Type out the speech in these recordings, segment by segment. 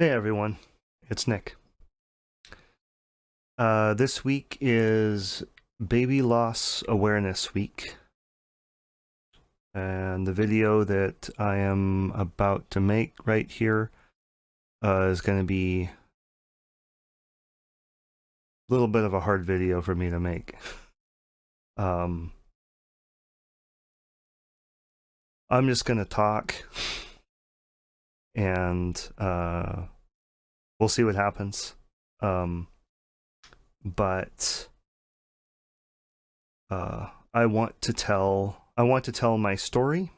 Hey everyone, it's Nick. This week is Baby Loss Awareness Week, and the video that I am about to make right here is going to be a little bit of a hard video for me to make. I'm just going to talk, and we'll see what happens. But I want to tell my story.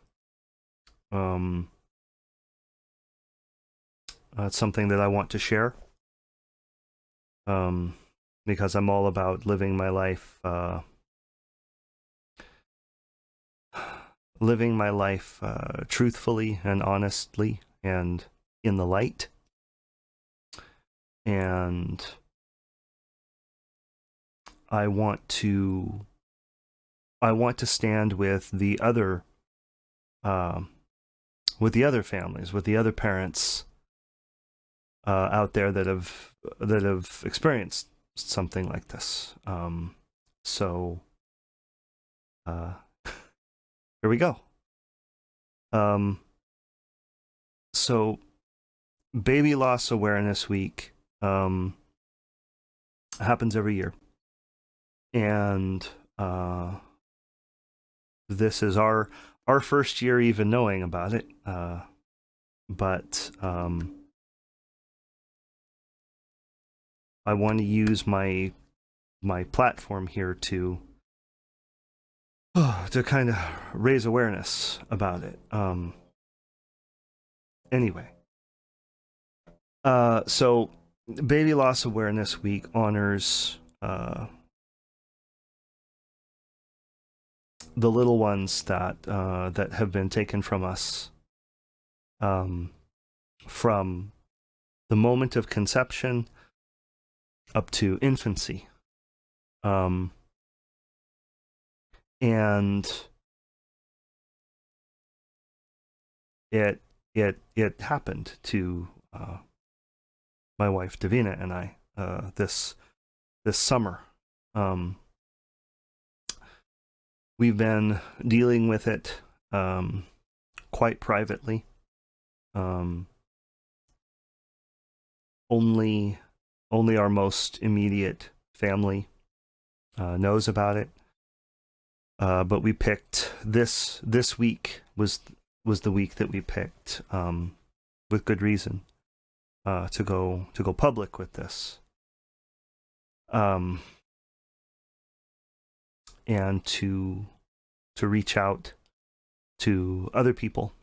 It's something that I want to share. Because I'm all about living my life truthfully and honestly and in the light. And I want to stand with the other families, with the other parents out there that have experienced something like this. So here we go. So Baby Loss Awareness Week happens every year, and this is our first year even knowing about it. But I want to use my platform here to kind of raise awareness about it. Anyway, so Baby Loss Awareness Week honors the little ones that have been taken from us from the moment of conception up to infancy. And it happened to my wife Davina and I this summer. We've been dealing with it quite privately. Only our most immediate family knows about it. But we picked this week was the week that we picked with good reason to go public with this. And to reach out to other people,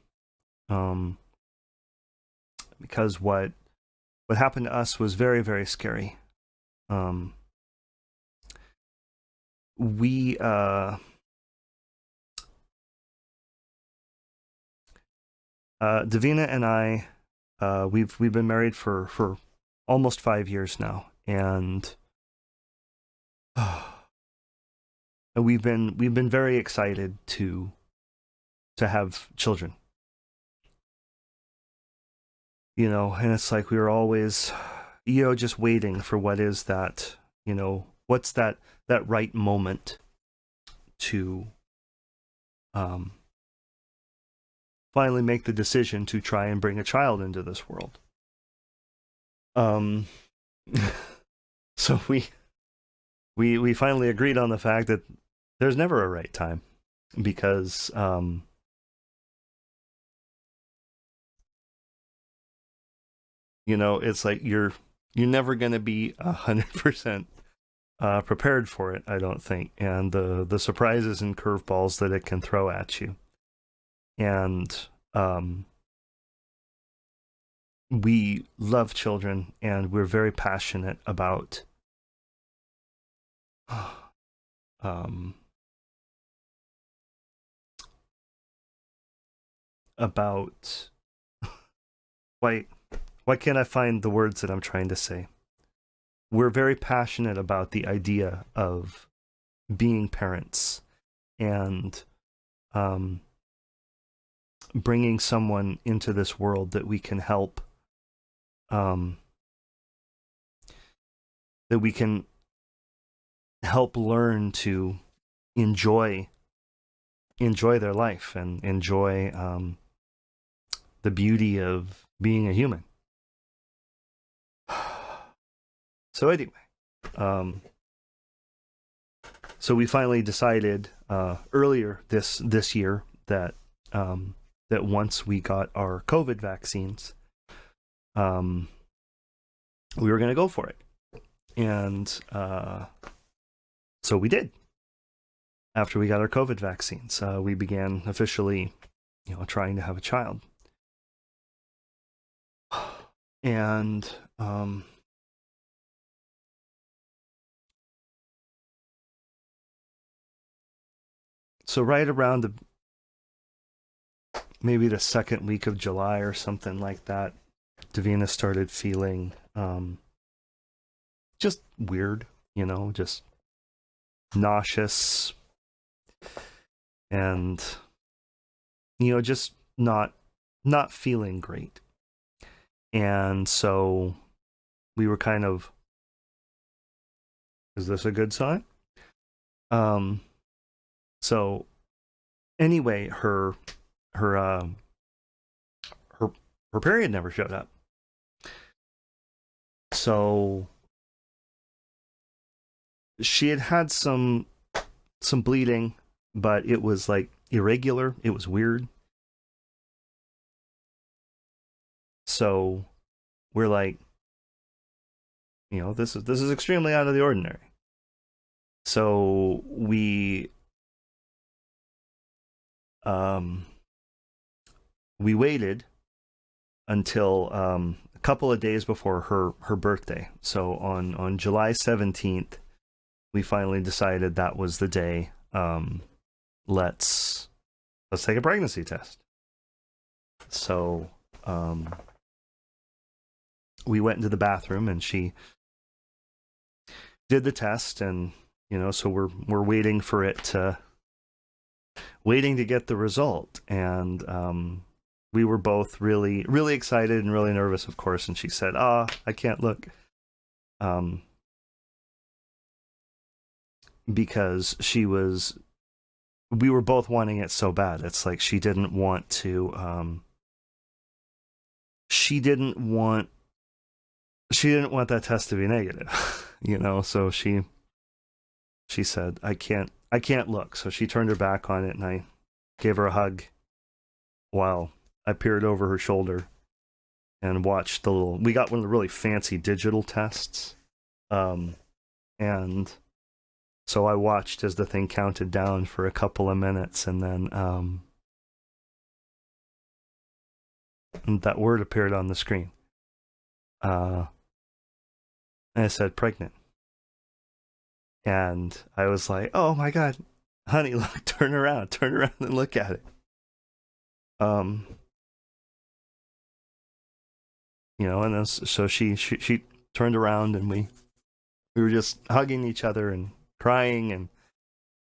because what happened to us was very, very scary. Davina and I, we've been married for almost 5 years now, and we've been very excited to have children. You know, and it's like we were always, just waiting for what is that, what's that right moment to finally make the decision to try and bring a child into this world. So we finally agreed on the fact that there's never a right time, because it's like you're never going to be 100% prepared for it, I don't think, and the surprises and curveballs that it can throw at you. And we love children, and we're very passionate about why can't I find the words that I'm trying to say? We're very passionate about the idea of being parents and bringing someone into this world that we can help um, that we can help learn to enjoy their life and enjoy the beauty of being a human. So anyway, so we finally decided earlier this year that that once we got our COVID vaccines, we were going to go for it, and so we did. After we got our COVID vaccines, we began officially, trying to have a child, and so right around maybe the second week of July or something like that, Davina started feeling just weird, just nauseous and just not feeling great. And so we were kind of, is this a good sign? So anyway, her period never showed up. So she had some bleeding, but it was like irregular. It was weird. So we're like, this is extremely out of the ordinary. So we waited until a couple of days before her birthday. So on July 17th, we finally decided that was the day. Let's take a pregnancy test. So we went into the bathroom and she did the test, and so we're waiting for it to get the result, and we were both really, really excited and really nervous, of course. And she said, I can't look, because we were both wanting it so bad. It's like she didn't want that test to be negative. So she said, I can't look. So she turned her back on it, and I gave her a hug while I peered over her shoulder and watched we got one of the really fancy digital tests. And so I watched as the thing counted down for a couple of minutes, and then and that word appeared on the screen. And it said pregnant. And I was like, oh my God, honey, look, turn around and look at it. And then so she turned around, and we were just hugging each other and crying and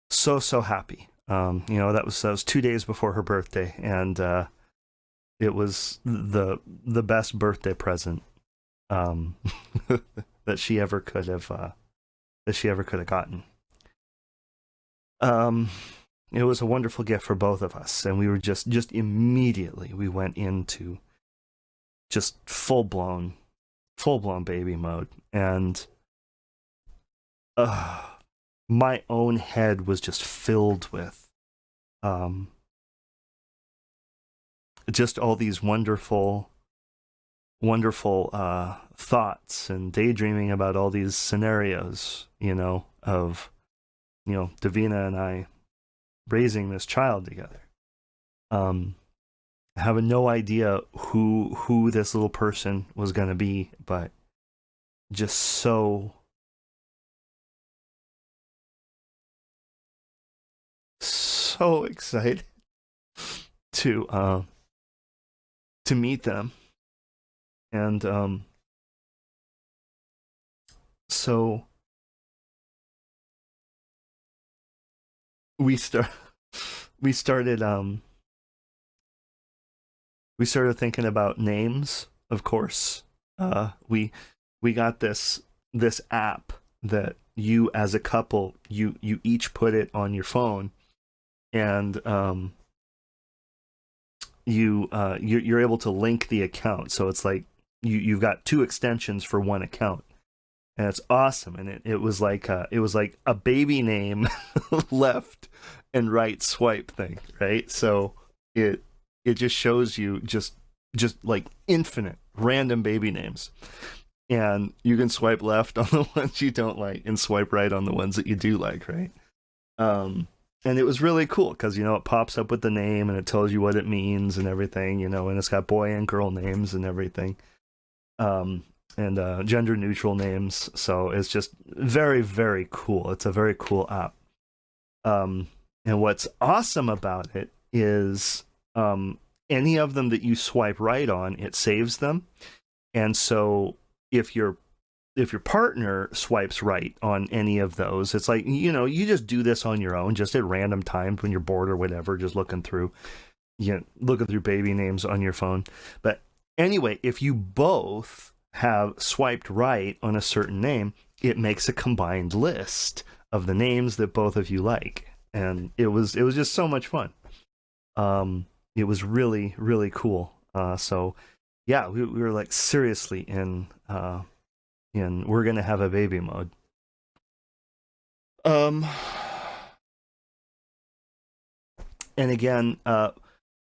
so happy. That was 2 days before her birthday, and it was the best birthday present that she ever could have gotten. It was a wonderful gift for both of us, and we were just immediately we went into just full blown baby mode, and my own head was just filled with just all these wonderful thoughts and daydreaming about all these scenarios, of Davina and I raising this child together, having no idea who this little person was going to be, but just so excited to meet them. And so we started thinking about names, of course. We got this app that you as a couple you each put it on your phone, and you're able to link the account, so it's like you've got two extensions for one account, and it's awesome. And it was like a baby name left and right swipe thing, right? So it just shows you just like infinite random baby names, and you can swipe left on the ones you don't like and swipe right on the ones that you do like, right? um and it was really cool because it pops up with the name and it tells you what it means and everything, and it's got boy and girl names and everything, um and gender neutral names. So it's just very, very cool. It's a very cool app. And what's awesome about it is, any of them that you swipe right on, it saves them. And so if your partner swipes right on any of those, it's like, you just do this on your own, just at random times when you're bored or whatever, just looking through baby names on your phone. But anyway, if you both have swiped right on a certain name, it makes a combined list of the names that both of you like. And it was just so much fun. It was really, really cool. So yeah, we were like seriously in we're gonna have a baby mode. And again,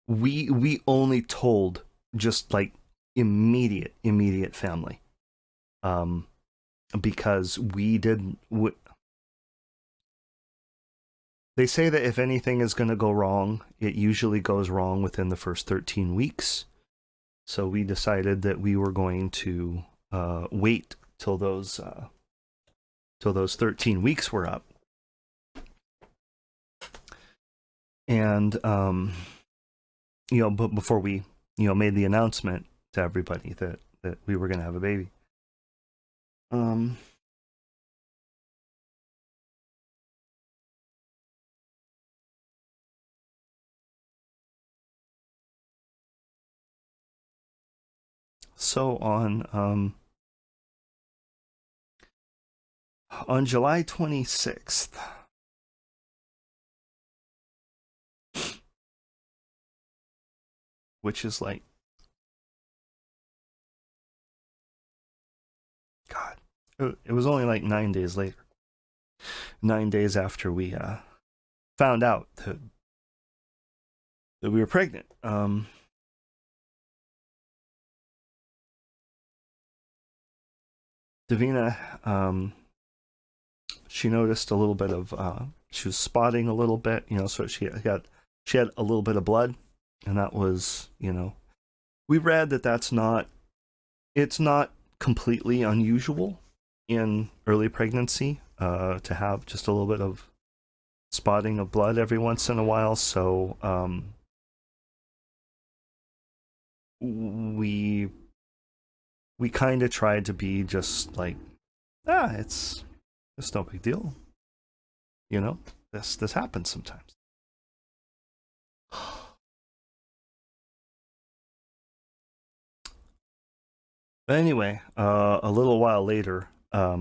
we only told just like immediate family, because we didn't. They say that if anything is going to go wrong, it usually goes wrong within the first 13 weeks. So we decided that we were going to wait till those 13 weeks were up. And but before we made the announcement to everybody that we were going to have a baby. So on July 26th, which is like, God, it was only like 9 days later. 9 days after we found out that we were pregnant. Davina, she noticed a little bit of she was spotting a little bit, so she had a little bit of blood, and that was, we read that it's not completely unusual in early pregnancy to have just a little bit of spotting of blood every once in a while. So we kind of tried to be just like, it's no big deal, this happens sometimes. But anyway, a little while later, there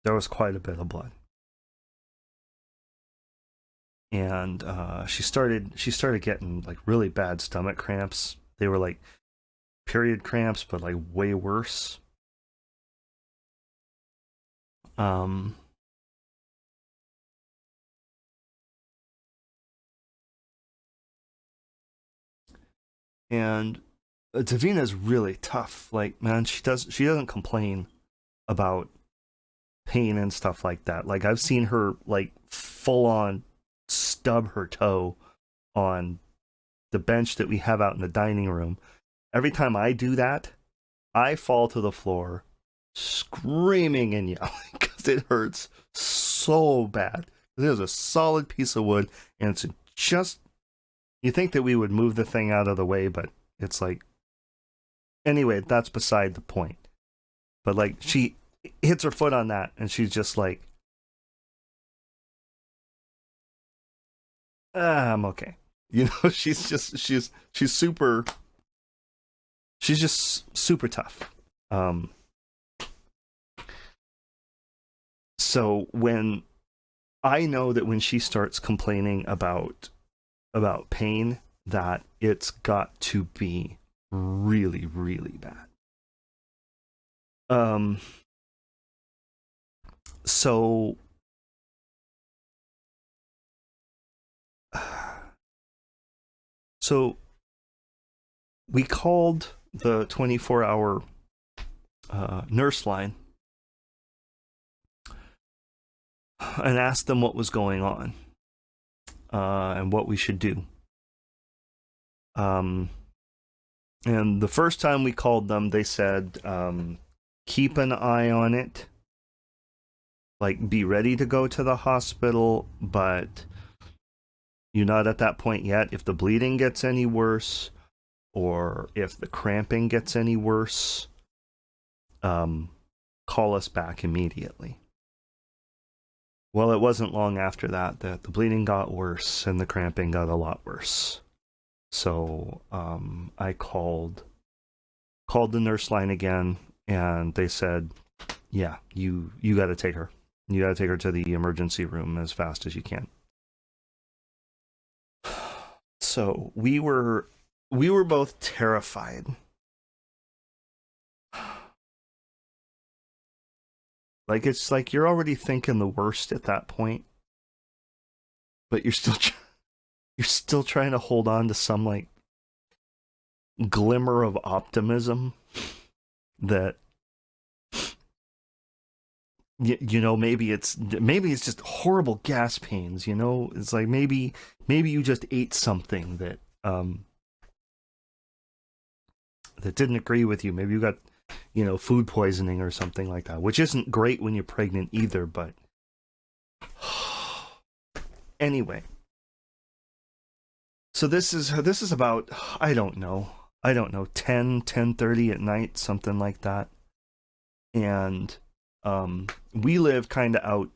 was quite a bit of blood, and she started getting like really bad stomach cramps. They were like period cramps, but like way worse. And Davina's really tough. Like, man, she doesn't complain about pain and stuff like that. Like, I've seen her like full on stub her toe on the bench that we have out in the dining room. Every time I do that, I fall to the floor screaming and yelling because it hurts so bad. There's a solid piece of wood, and it's just, you think that we would move the thing out of the way, but it's like, anyway, that's beside the point. But like, she hits her foot on that, and she's just like, I'm okay. She's super she's just super tough. So when I know that when she starts complaining about pain, that it's got to be really, really bad. So we called the 24-hour nurse line and asked them what was going on and what we should do. And the first time we called them, they said, keep an eye on it. Like, be ready to go to the hospital, but you're not at that point yet. If the bleeding gets any worse, or if the cramping gets any worse, call us back immediately. Well, it wasn't long after that the bleeding got worse and the cramping got a lot worse. So I called the nurse line again, and they said, yeah, you got to take her. You got to take her to the emergency room as fast as you can. So we were both terrified. Like, it's like you're already thinking the worst at that point, but you're still trying to hold on to some like glimmer of optimism that you know, maybe it's just horrible gas pains, you know? It's like maybe you just ate something that that didn't agree with you. Maybe you got, you know, food poisoning or something like that, which isn't great when you're pregnant either, but anyway. So this is about, I don't know, 10:30 at night, something like that. And we live kind of out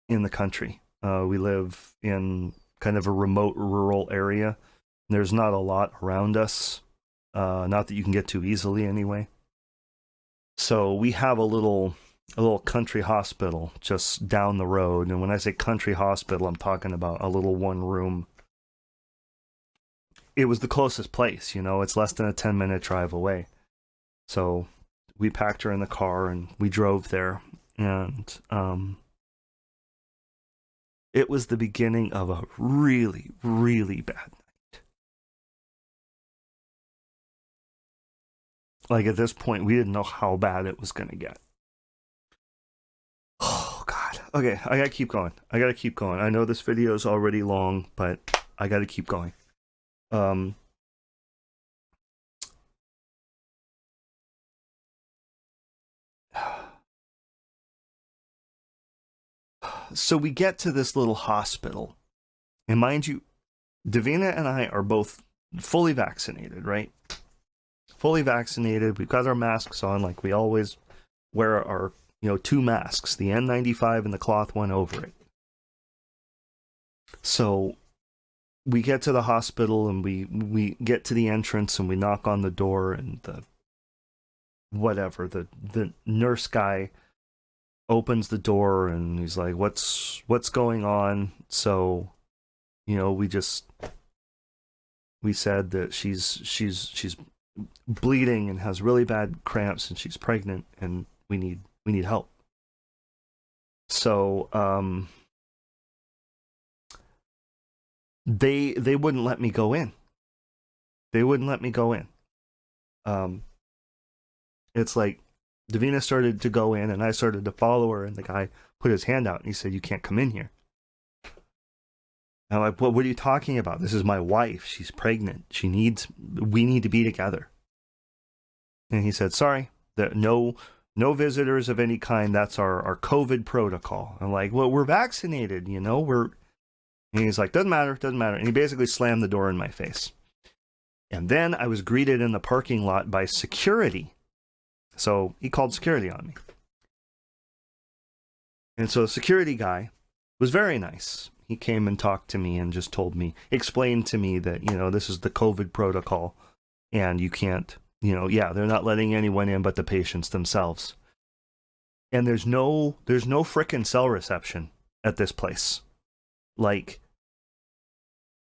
in the country. We live in kind of a remote rural area. There's not a lot around us. Not that you can get to easily anyway. So we have a little country hospital just down the road. And when I say country hospital, I'm talking about a little one room. It was the closest place, you know, it's less than a 10-minute drive away. So we packed her in the car and we drove there. And it was the beginning of a really, really bad night. Like, at this point, we didn't know how bad it was going to get. Oh, God. Okay, I gotta keep going. I know this video is already long, but I gotta keep going. So we get to this little hospital, and mind you, Davina and I are both fully vaccinated, right? Fully vaccinated. We've got our masks on, like we always wear our, you know, 2 masks, the N95 and the cloth one over it. So we get to the hospital, and we get to the entrance, and we knock on the door, and the nurse guy opens the door, and he's like, what's going on? So, you know, we said that she's bleeding and has really bad cramps, and she's pregnant, and we need help. So they wouldn't let me go in. It's like Davina started to go in, and I started to follow her, and the guy put his hand out, and he said, you can't come in here. And I'm like, what are you talking about? This is my wife. She's pregnant. We need to be together. And he said, sorry, no visitors of any kind. That's our COVID protocol. I'm like, well, we're vaccinated, you know, and he's like, doesn't matter. And he basically slammed the door in my face. And then I was greeted in the parking lot by security. So he called security on me. And so the security guy was very nice. He came and talked to me and just explained to me that, you know, this is the COVID protocol, and you can't Yeah, they're not letting anyone in but the patients themselves. And there's no frickin' cell reception at this place. Like,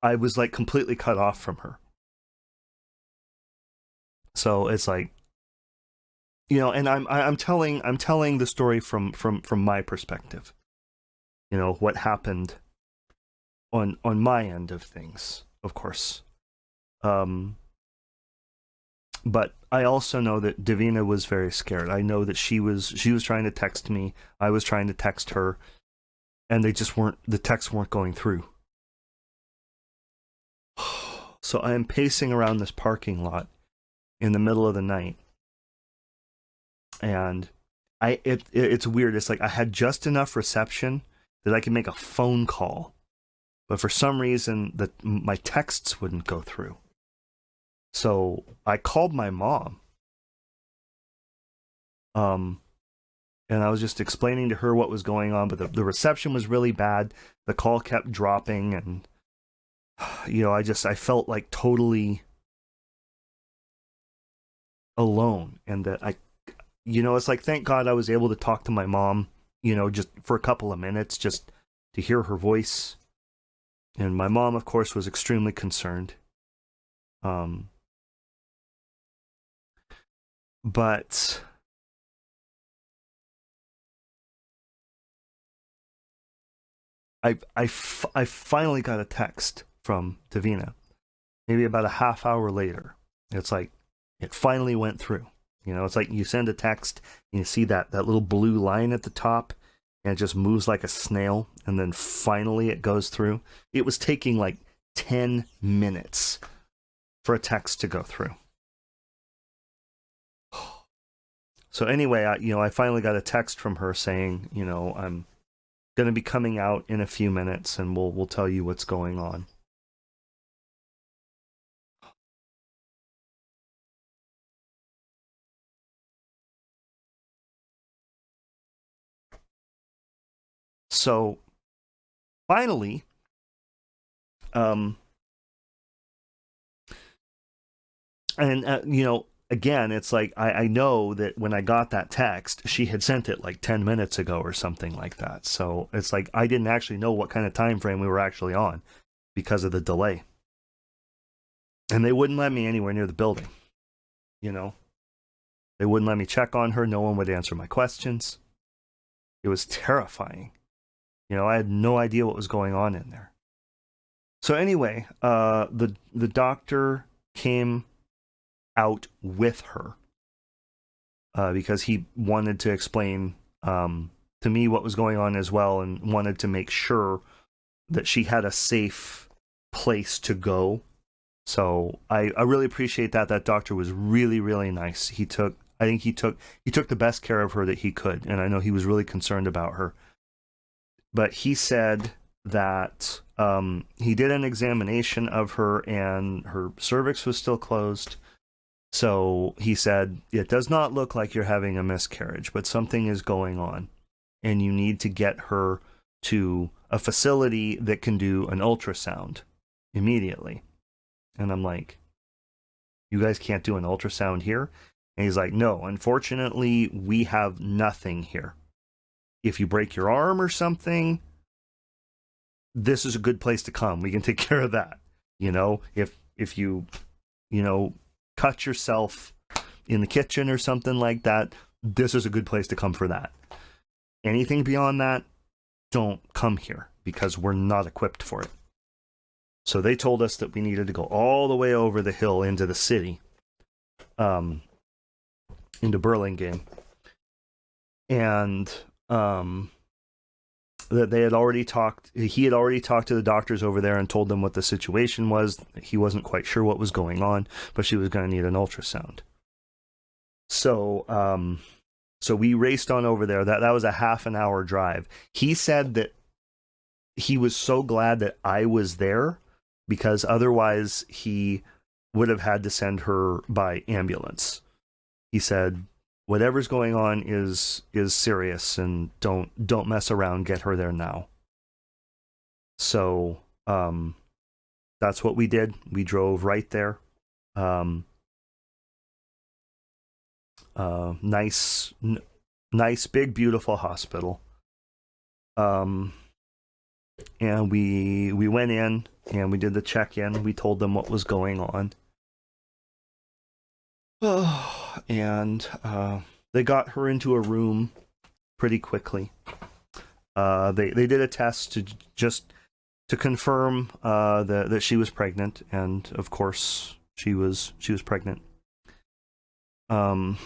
I was like completely cut off from her. So it's like, and I'm telling the story from my perspective. What happened on my end of things, of course. But I also know that Davina was very scared. I know that she was trying to text me. I was trying to text her, and the texts weren't going through. So I am pacing around this parking lot in the middle of the night, and it's weird. It's like I had just enough reception that I could make a phone call, but for some reason my texts wouldn't go through. So I called my mom, and I was just explaining to her what was going on, but the reception was really bad. The call kept dropping, and I felt like totally alone, and that it's like, thank God I was able to talk to my mom, just for a couple of minutes, just to hear her voice. And my mom, of course, was extremely concerned. But I finally got a text from Davina, maybe about a half hour later. It's like, it finally went through. It's like you send a text and you see that little blue line at the top, and it just moves like a snail, and then finally it goes through. It was taking like 10 minutes for a text to go through. So anyway, I finally got a text from her saying, I'm going to be coming out in a few minutes, and we'll tell you what's going on. So finally, again, it's like I know that when I got that text, she had sent it like 10 minutes ago or something like that. So it's like I didn't actually know what kind of time frame we were actually on because of the delay. And they wouldn't let me anywhere near the building. They wouldn't let me check on her. No one would answer my questions. It was terrifying. I had no idea what was going on in there. So anyway, the doctor came out with her because he wanted to explain to me what was going on as well, and wanted to make sure that she had a safe place to go. So I really appreciate that. That doctor was really, really nice. He took the best care of her that he could, and I know he was really concerned about her. But he said that he did an examination of her, and her cervix was still closed. So he said, it does not look like you're having a miscarriage, but something is going on, and you need to get her to a facility that can do an ultrasound immediately. And I'm like, you guys can't do an ultrasound here? And he's like, no, unfortunately, we have nothing here. If you break your arm or something, this is a good place to come. We can take care of that. If you, cut yourself in the kitchen or something like that, this is a good place to come for that. Anything beyond that, don't come here, because we're not equipped for it. So they told us that we needed to go all the way over the hill into the city, into Burlingame, and that he had already talked to the doctors over there and told them what the situation was. He wasn't quite sure what was going on, but she was going to need an ultrasound. So we raced on over there. That was a half an hour drive. He said that he was so glad that I was there, because otherwise he would have had to send her by ambulance. He said, whatever's going on is serious, and don't mess around. Get her there now. So that's what we did. We drove right there. Nice, nice, big, beautiful hospital. And we went in and we did the check-in. We told them what was going on. And they got her into a room pretty quickly. They did a test to confirm that she was pregnant, and of course she was pregnant. And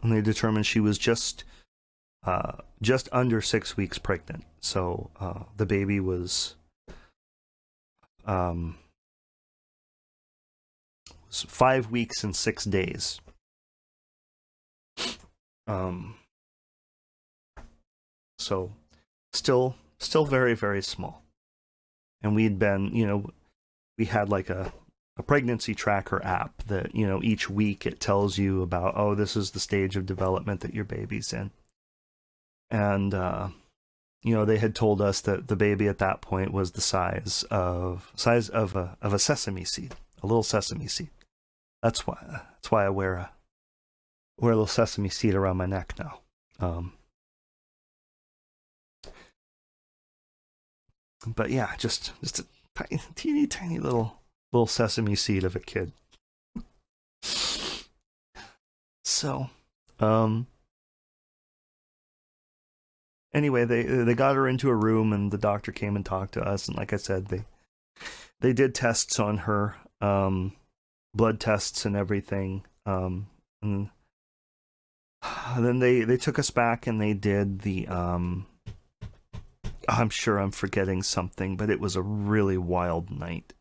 they determined she was just under 6 weeks pregnant. So the baby was 5 weeks and 6 days. So still very, very small. And we'd been, we had like a pregnancy tracker app that, each week it tells you about, oh, this is the stage of development that your baby's in. And, they had told us that the baby at that point was the size of a sesame seed, a little sesame seed. That's why I wear a little sesame seed around my neck now. But yeah, just a teeny little sesame seed of a kid. So, anyway, they got her into a room, and the doctor came and talked to us, and like I said, they did tests on her, blood tests and everything, and then they took us back and they did the I'm sure I'm forgetting something, but it was a really wild night.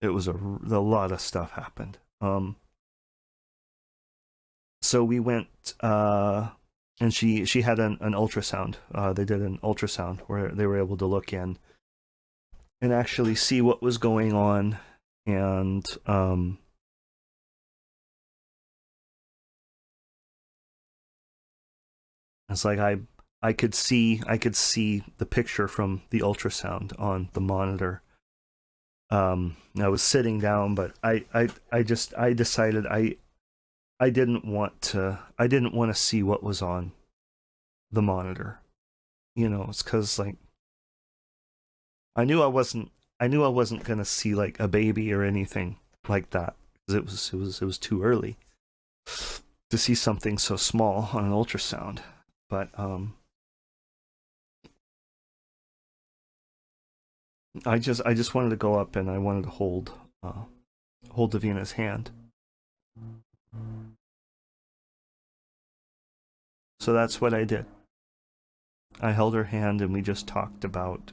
It was a lot of stuff happened. So we went, and she had an ultrasound. They did an ultrasound where they were able to look in and actually see what was going on. And it's like I could see the picture from the ultrasound on the monitor. I was sitting down, but I decided I didn't want to see what was on the monitor. It's because like I knew I wasn't gonna see like a baby or anything like that, because it was too early to see something so small on an ultrasound. But I just wanted to go up and I wanted to hold Davina's hand. So that's what I did. I held her hand and we just talked about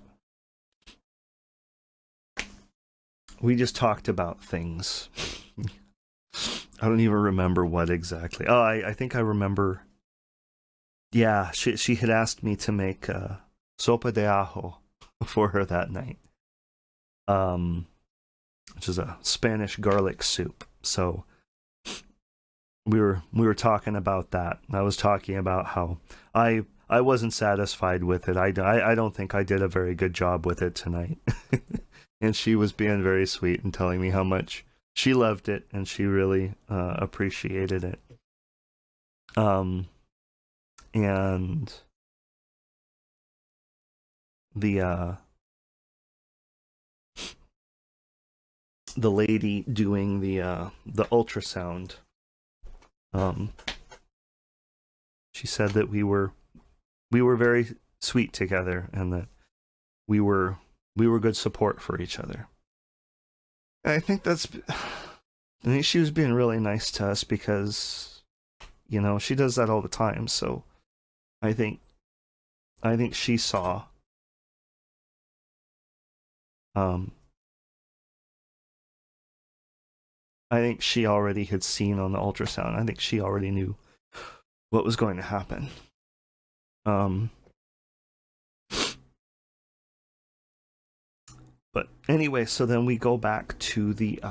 things. I don't even remember what exactly. Oh, I think I remember. Yeah, she had asked me to make sopa de ajo for her that night, which is a Spanish garlic soup. So we were talking about that. I was talking about how I wasn't satisfied with it. I don't think I did a very good job with it tonight. And she was being very sweet and telling me how much she loved it and she really appreciated it. And the lady doing the ultrasound, she said that we were very sweet together and that we were good support for each other. I think she was being really nice to us because she does that all the time. So I think she saw I think she already had seen on the ultrasound. I think she already knew what was going to happen. But anyway, so then we go back to the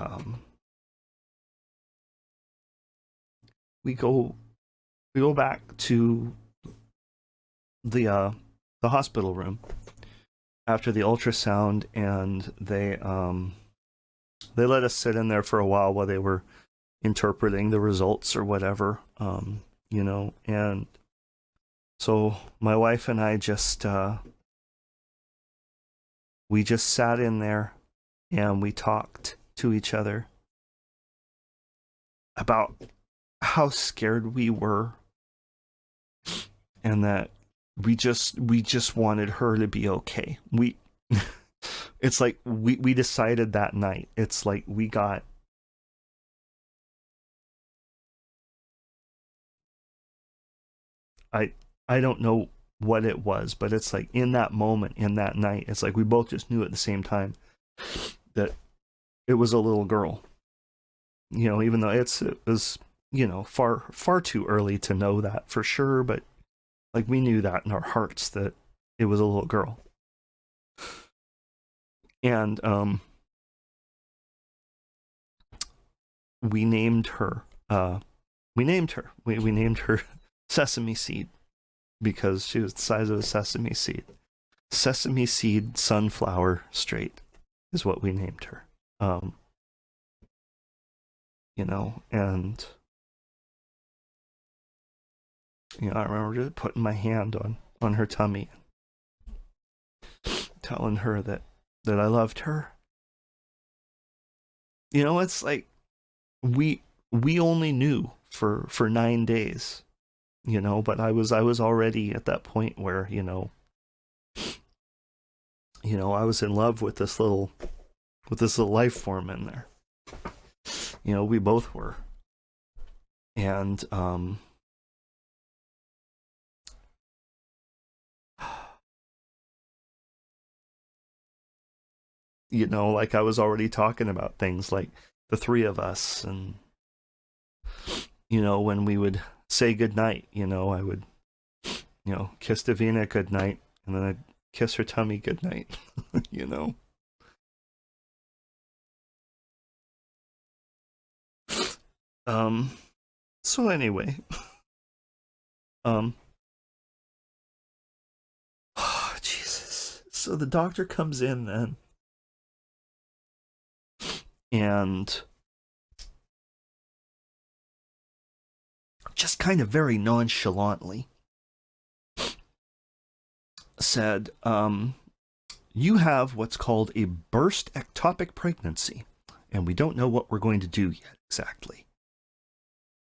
we go back to the hospital room after the ultrasound, and they let us sit in there for a while they were interpreting the results or whatever, you know. And so my wife and I just we just sat in there and we talked to each other about how scared we were, and that we just wanted her to be okay. It's like we decided that night. It's like we got, I don't know what it was, but it's like in that moment, in that night, it's like we both just knew at the same time that it was a little girl. You know, even though it was, you know, far too early to know that for sure, but like we knew that in our hearts that it was a little girl. And we named her we named her Sesame Seed, because she was the size of a sesame seed. Sesame Seed Sunflower Straight is what we named her. You know, and you know, I remember just putting my hand on her tummy, telling her that I loved her. You know, it's like we only knew for 9 days, you know, but I was already at that point where, you know, I was in love with this little life form in there. You know, we both were. And you know, like I was already talking about things like the three of us, and you know, when we would say goodnight, you know, I would, you know, kiss Davina goodnight, and then I'd kiss her tummy goodnight. You know. So anyway, oh, Jesus. So the doctor comes in then, and just kind of very nonchalantly said, you have what's called a burst ectopic pregnancy, and we don't know what we're going to do yet exactly.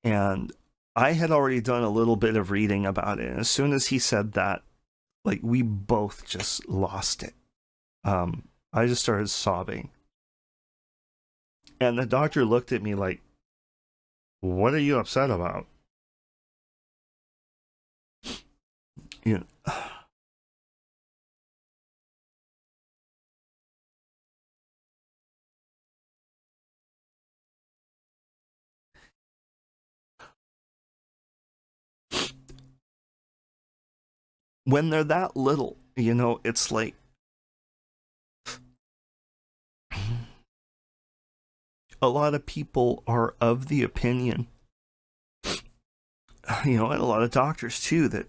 And I had already done a little bit of reading about it, and as soon as he said that, like, we both just lost it. I just started sobbing. And the doctor looked at me like, what are you upset about? You know, when they're that little, you know, it's like, a lot of people are of the opinion, you know, and a lot of doctors too, that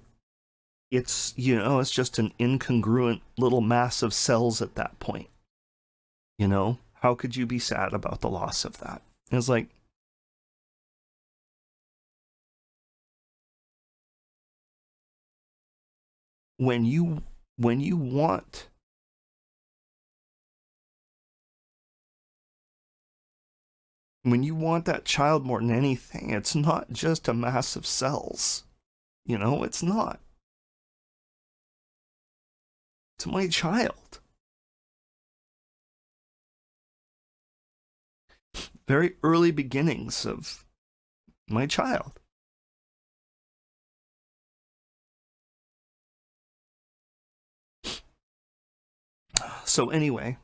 it's, you know, it's just an incongruent little mass of cells at that point. You know, how could you be sad about the loss of that? And it's like, when you want that child more than anything, it's not just a mass of cells. You know, it's not. It's my child. Very early beginnings of my child. So anyway,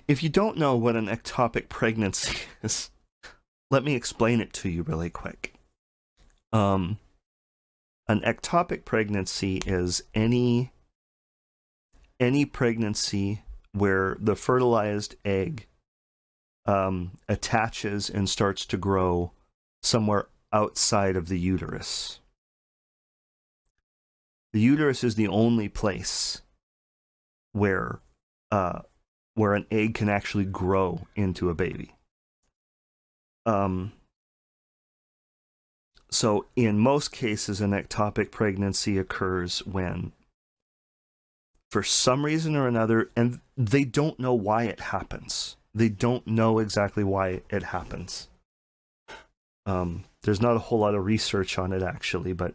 if you don't know what an ectopic pregnancy is, let me explain it to you really quick. An ectopic pregnancy is any pregnancy where the fertilized egg attaches and starts to grow somewhere outside of the uterus. The uterus is the only place where an egg can actually grow into a baby. So in most cases, an ectopic pregnancy occurs when, for some reason or another, and they don't know why it happens. They don't know exactly why it happens. There's not a whole lot of research on it, actually, but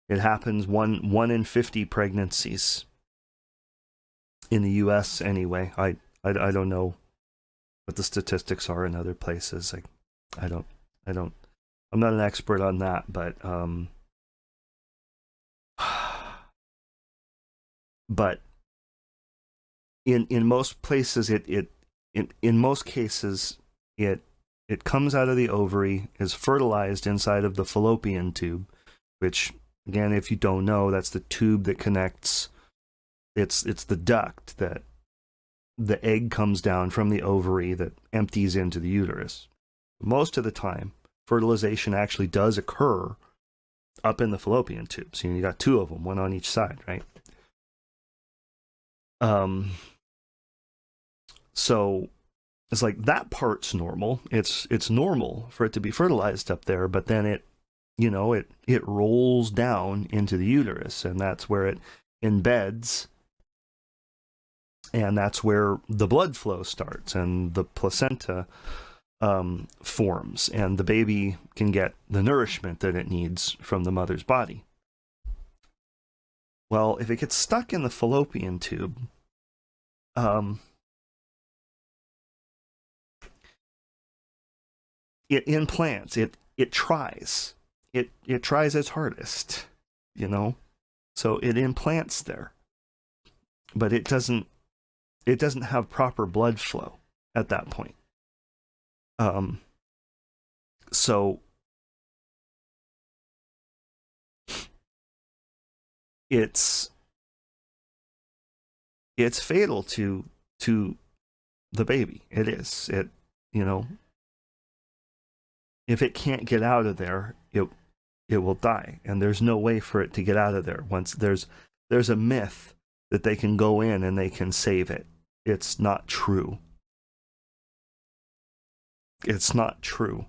it happens one in 50 pregnancies in the U.S. anyway. I don't know what the statistics are in other places. Like, I'm not an expert on that, but but in most places in most cases it comes out of the ovary, is fertilized inside of the fallopian tube, which, again, if you don't know, that's the tube that connects. It's the duct that the egg comes down from the ovary that empties into the uterus. Most of the time, fertilization actually does occur up in the fallopian tube. So you got two of them, one on each side, right? So it's like that part's normal. It's normal for it to be fertilized up there, but then it rolls down into the uterus, and that's where it embeds, and that's where the blood flow starts, and the placenta forms, and the baby can get the nourishment that it needs from the mother's body. Well, if it gets stuck in the fallopian tube, it implants. It tries. It tries its hardest, So it implants there, but it doesn't have proper blood flow at that point. So it's fatal to the baby. It is. If it can't get out of there, it will die, and there's no way for it to get out of there. Once there's a myth that they can go in and they can save it. It's not true. It's not true.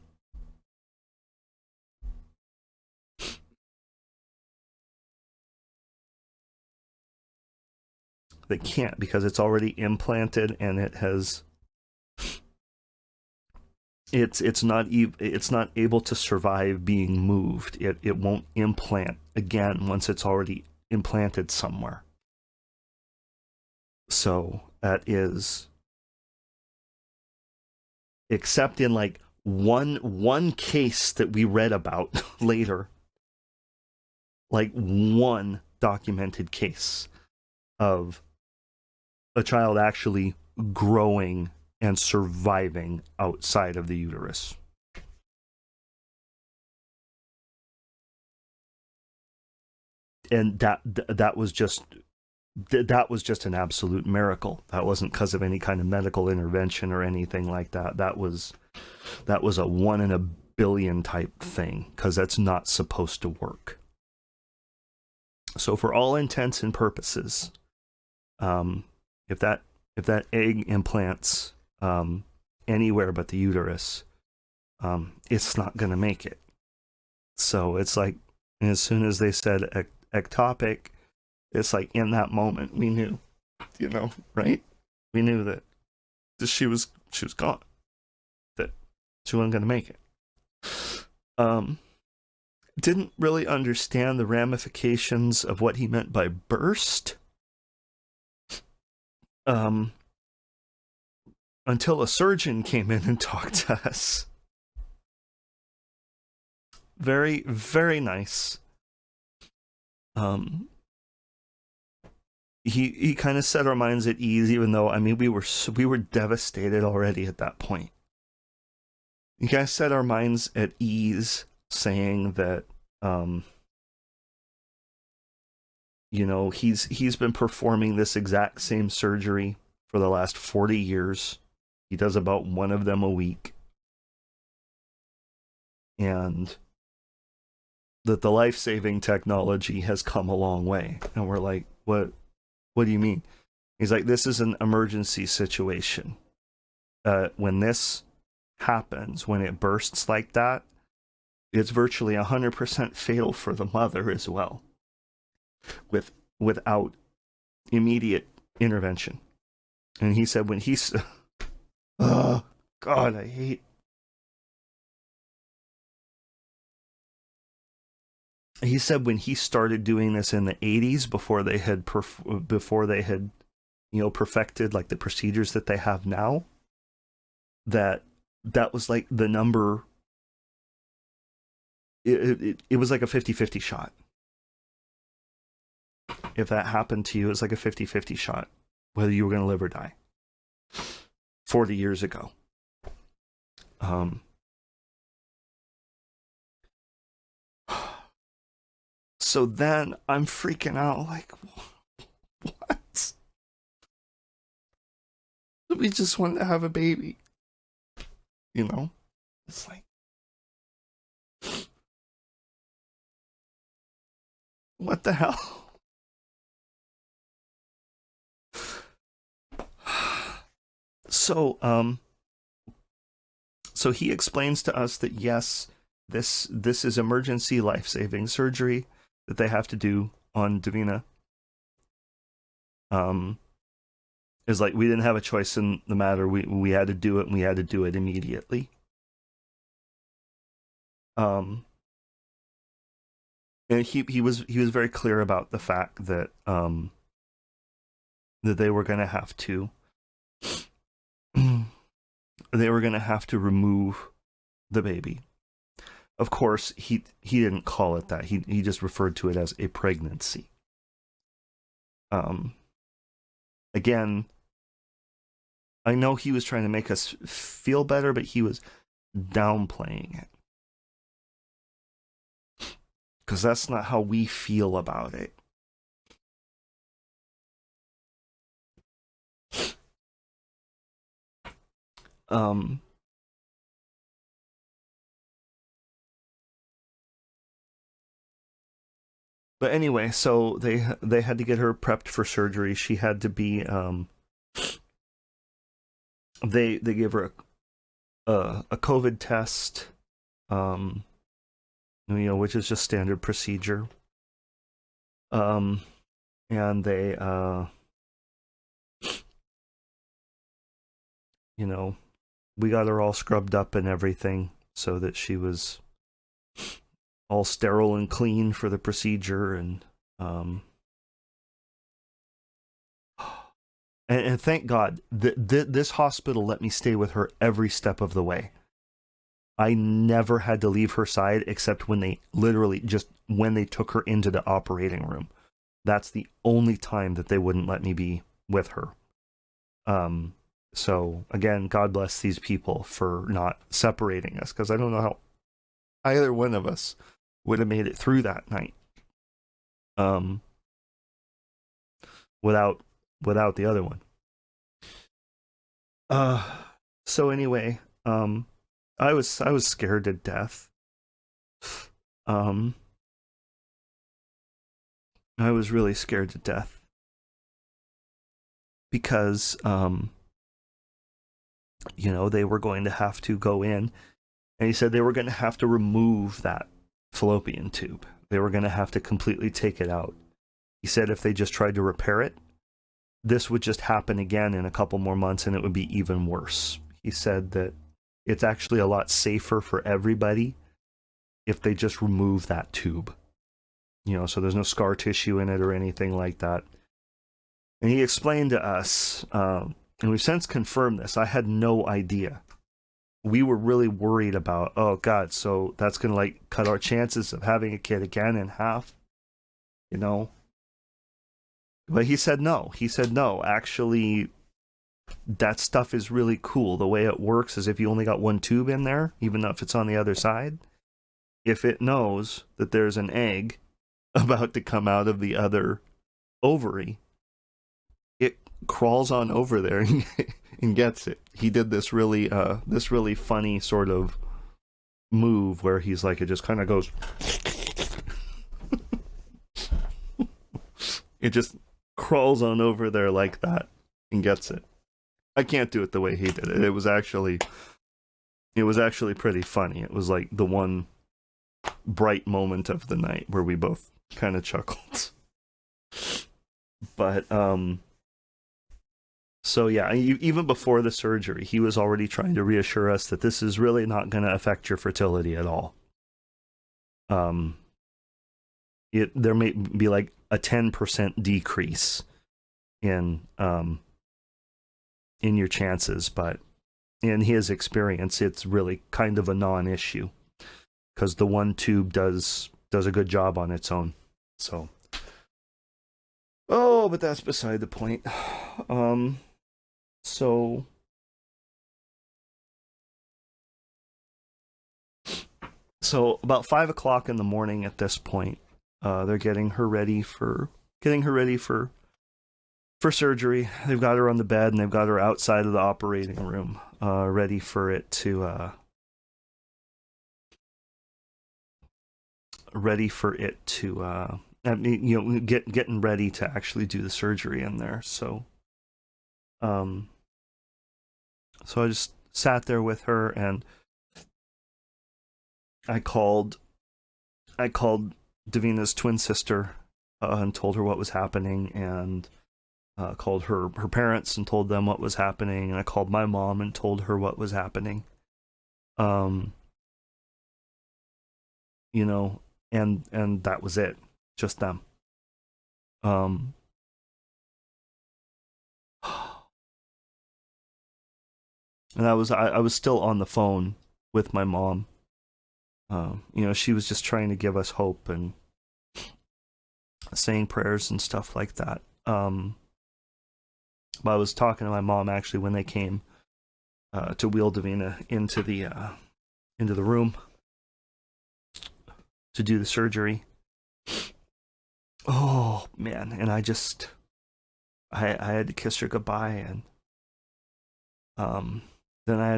They can't, because it's already implanted, and it's not able to survive being moved. It won't implant again once it's already implanted somewhere. So that is, except in like one case that we read about later, like one documented case of a child actually growing and surviving outside of the uterus. And that was just an absolute miracle. That wasn't because of any kind of medical intervention or anything like that. That was a 1 in a billion type thing, because that's not supposed to work. So for all intents and purposes, if that egg implants anywhere but the uterus, it's not going to make it. So it's like, as soon as they said ectopic, it's like, in that moment we knew, right? We knew that she was gone, that she wasn't going to make it. Didn't really understand the ramifications of what he meant by burst until a surgeon came in and talked to us. Very, very nice. He kind of set our minds at ease, even though, I mean, we were devastated already at that point. You guys set our minds at ease, saying that he's been performing this exact same surgery for the last 40 years. He does about one of them a week, and that the life-saving technology has come a long way. And we're like, what do you mean? He's like, this is an emergency situation. When this happens, when it bursts like that, it's virtually 100% fatal for the mother as well, without immediate intervention. And he said when he's, oh God, I hate. He said when he started doing this in the 80s, before they had perfected like the procedures that they have now, that was like the number. It was like a 50-50 shot. If that happened to you, it's like a 50-50 shot whether you were going to live or die. 40 years ago. So then I'm freaking out, like, what? We just wanted to have a baby. You know? It's like, what the hell? So he explains to us that yes, this is emergency life-saving surgery that they have to do on Davina. Is like we didn't have a choice in the matter. We had to do it, and we had to do it immediately. And he was very clear about the fact that that they were going to have to remove the baby. Of course, he didn't call it that. He just referred to it as a pregnancy. Again, I know he was trying to make us feel better, but he was downplaying it. Because that's not how we feel about it. But anyway, so they had to get her prepped for surgery. She had to be they gave her a COVID test, which is just standard procedure. And they we got her all scrubbed up and everything so that she was all sterile and clean for the procedure, and thank God this hospital let me stay with her every step of the way. I never had to leave her side except when they when they took her into the operating room. That's the only time that they wouldn't let me be with her. So again, God bless these people for not separating us, because I don't know how either one of us would have made it through that night without the other one. So anyway, I was scared to death. I was really scared to death because they were going to have to go in, and he said they were going to have to remove that fallopian tube. They were going to have to completely take it out. He said if they just tried to repair it, this would just happen again in a couple more months, and it would be even worse. He said that it's actually a lot safer for everybody if they just remove that tube. So there's no scar tissue in it or anything like that. And he explained to us, and we've since confirmed this, I had no idea. We were really worried about, oh God, so that's going to cut our chances of having a kid again in half, But he said no. He said no. Actually, that stuff is really cool. The way it works is if you only got one tube in there, even if it's on the other side, if it knows that there's an egg about to come out of the other ovary, it crawls on over there and gets it. He did this really funny sort of move where he's like, it just kind of goes it just crawls on over there like that and gets it. I can't do it the way he did it. It was actually pretty funny. It was like the one bright moment of the night where we both kind of chuckled. But so yeah, even before the surgery, he was already trying to reassure us that this is really not going to affect your fertility at all. There may be like a 10% decrease in your chances, but in his experience, it's really kind of a non-issue because the one tube does a good job on its own. So, but that's beside the point. So about 5 o'clock in the morning at this point, they're getting her ready for surgery. They've got her on the bed and they've got her outside of the operating room, ready for it to getting ready to actually do the surgery in there. So I just sat there with her, and I called Davina's twin sister and told her what was happening, and called her parents and told them what was happening, and I called my mom and told her what was happening. And that was it. Just them. And I was still on the phone with my mom. She was just trying to give us hope and saying prayers and stuff like that. But I was talking to my mom actually when they came to wheel Davina into the room to do the surgery. Oh man! And I had to kiss her goodbye, and then I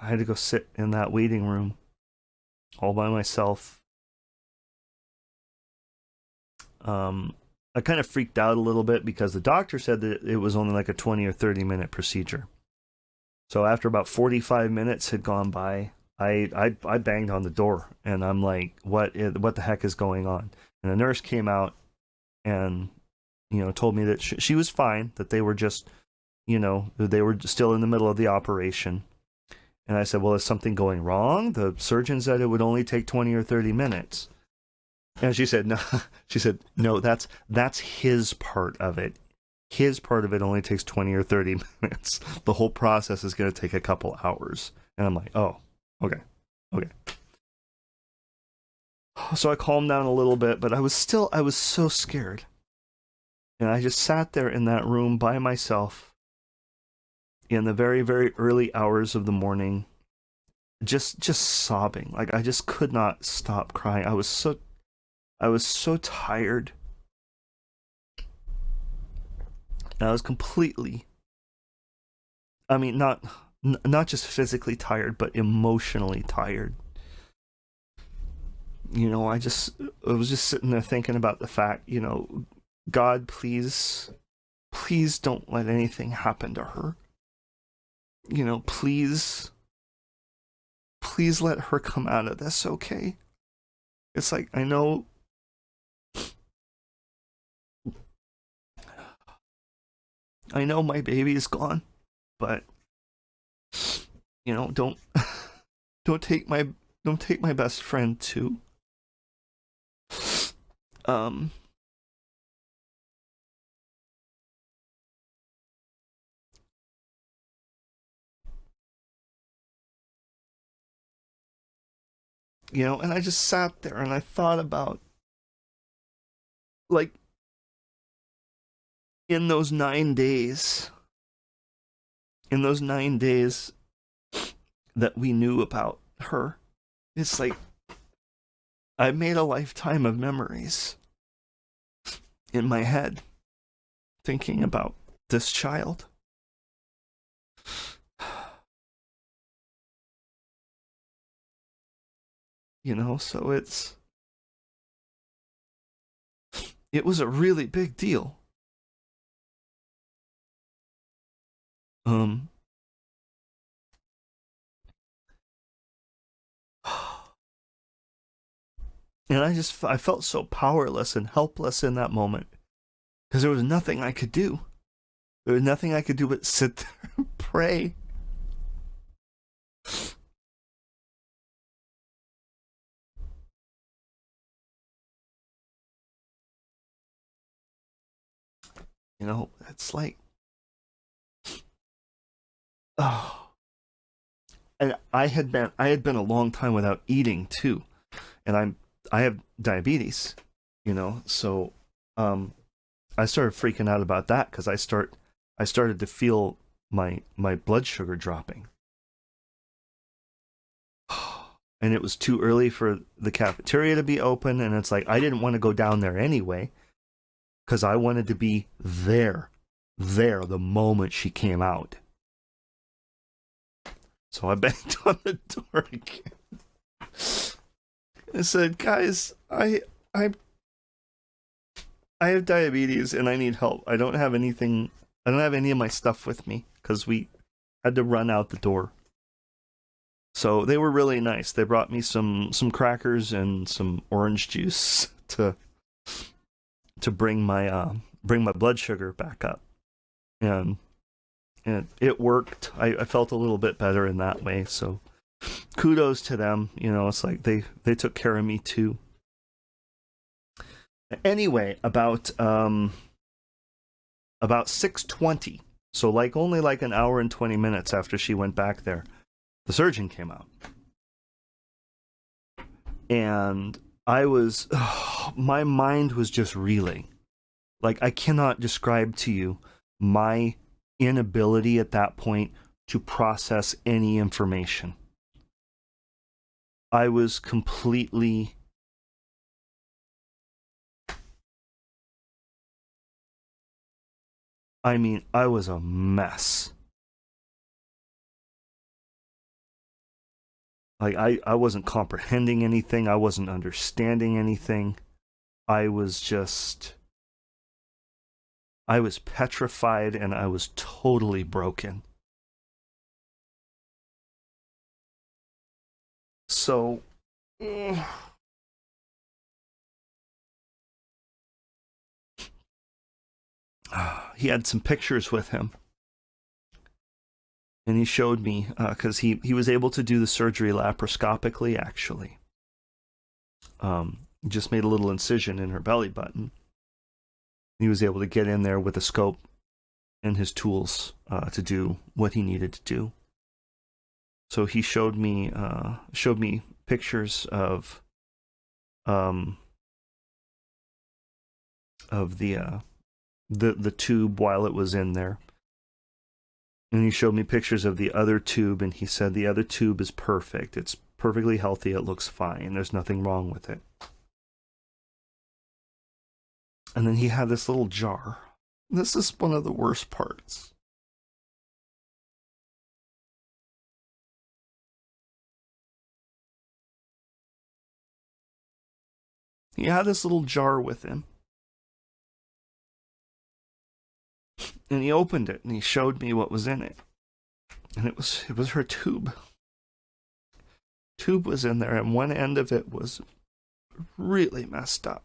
had to go sit in that waiting room all by myself. I kind of freaked out a little bit because the doctor said that it was only like a 20 or 30 minute procedure. So after about 45 minutes had gone by, I banged on the door, and I'm like, what the heck is going on? And the nurse came out and told me that she was fine, that they were just they were still in the middle of the operation. And I said, well, is something going wrong? The surgeon said it would only take 20 or 30 minutes. And she said, no. She said, no, that's his part of it. His part of it only takes 20 or 30 minutes. The whole process is going to take a couple hours. And I'm like, oh, okay. So I calmed down a little bit, but I was so scared. And I just sat there in that room by myself in the very, very early hours of the morning, just sobbing. Like I just could not stop crying. I was so tired. And I was completely, I mean, not just physically tired, but emotionally tired. I was just sitting there thinking about the fact, God, please don't let anything happen to her. Please let her come out of this okay. It's like, I know my baby is gone, but don't take my best friend too. And I just sat there and I thought about, like, in those 9 days that we knew about her, it's like I made a lifetime of memories in my head thinking about this child. So it was a really big deal. And I felt so powerless and helpless in that moment because there was nothing I could do. There was nothing I could do but sit there and pray. You know, it's like, oh, and I had been a long time without eating too, and I have diabetes, you know, so I started freaking out about that because I started to feel my blood sugar dropping, and it was too early for the cafeteria to be open, and it's like I didn't want to go down there anyway because I wanted to be there the moment she came out. So I banged on the door again. I said, guys, I have diabetes and I need help. I don't have any of my stuff with me because we had to run out the door. So they were really nice. They brought me some crackers and some orange juice to bring my blood sugar back up. And it worked. I felt a little bit better in that way. So kudos to them. You know, it's like they took care of me too. Anyway, about 6:20, so only an hour and 20 minutes after she went back there, the surgeon came out. And my mind was just reeling. Like, I cannot describe to you my inability at that point to process any information. I was completely I was a mess. Like, I wasn't comprehending anything. I wasn't understanding anything. I was petrified and I was totally broken. So, he had some pictures with him. And he showed me, because he was able to do the surgery laparoscopically, actually. Just made a little incision in her belly button. He was able to get in there with a scope and his tools to do what he needed to do. So he showed me pictures of the tube while it was in there. And he showed me pictures of the other tube, and he said the other tube is perfect. It's perfectly healthy. It looks fine. There's nothing wrong with it. And then he had this little jar. This is one of the worst parts. He had this little jar with him. And he opened it and he showed me what was in it. And it was her tube. Tube was in there, and one end of it was really messed up.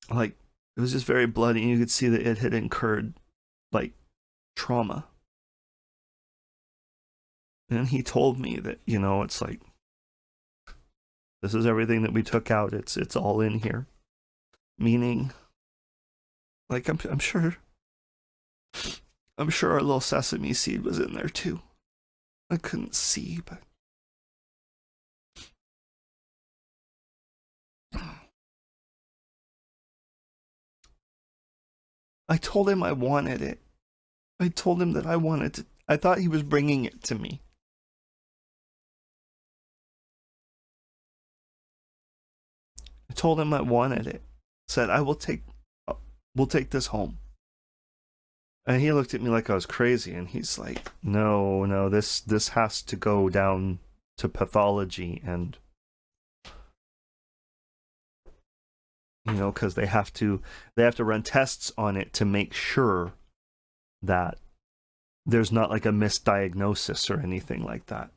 Like, it was just very bloody, and you could see that it had incurred, like, trauma. And he told me that, you know, it's like, this is everything that we took out. It's all in here. Meaning, like, I'm sure our little sesame seed was in there too. I couldn't see, but I told him I wanted it. I told him that I wanted it. I thought he was bringing it to me. I told him I wanted it. Said, we'll take this home. And he looked at me like I was crazy, and he's like, no, this has to go down to pathology, and, you know, because they have to run tests on it to make sure that there's not like a misdiagnosis or anything like that.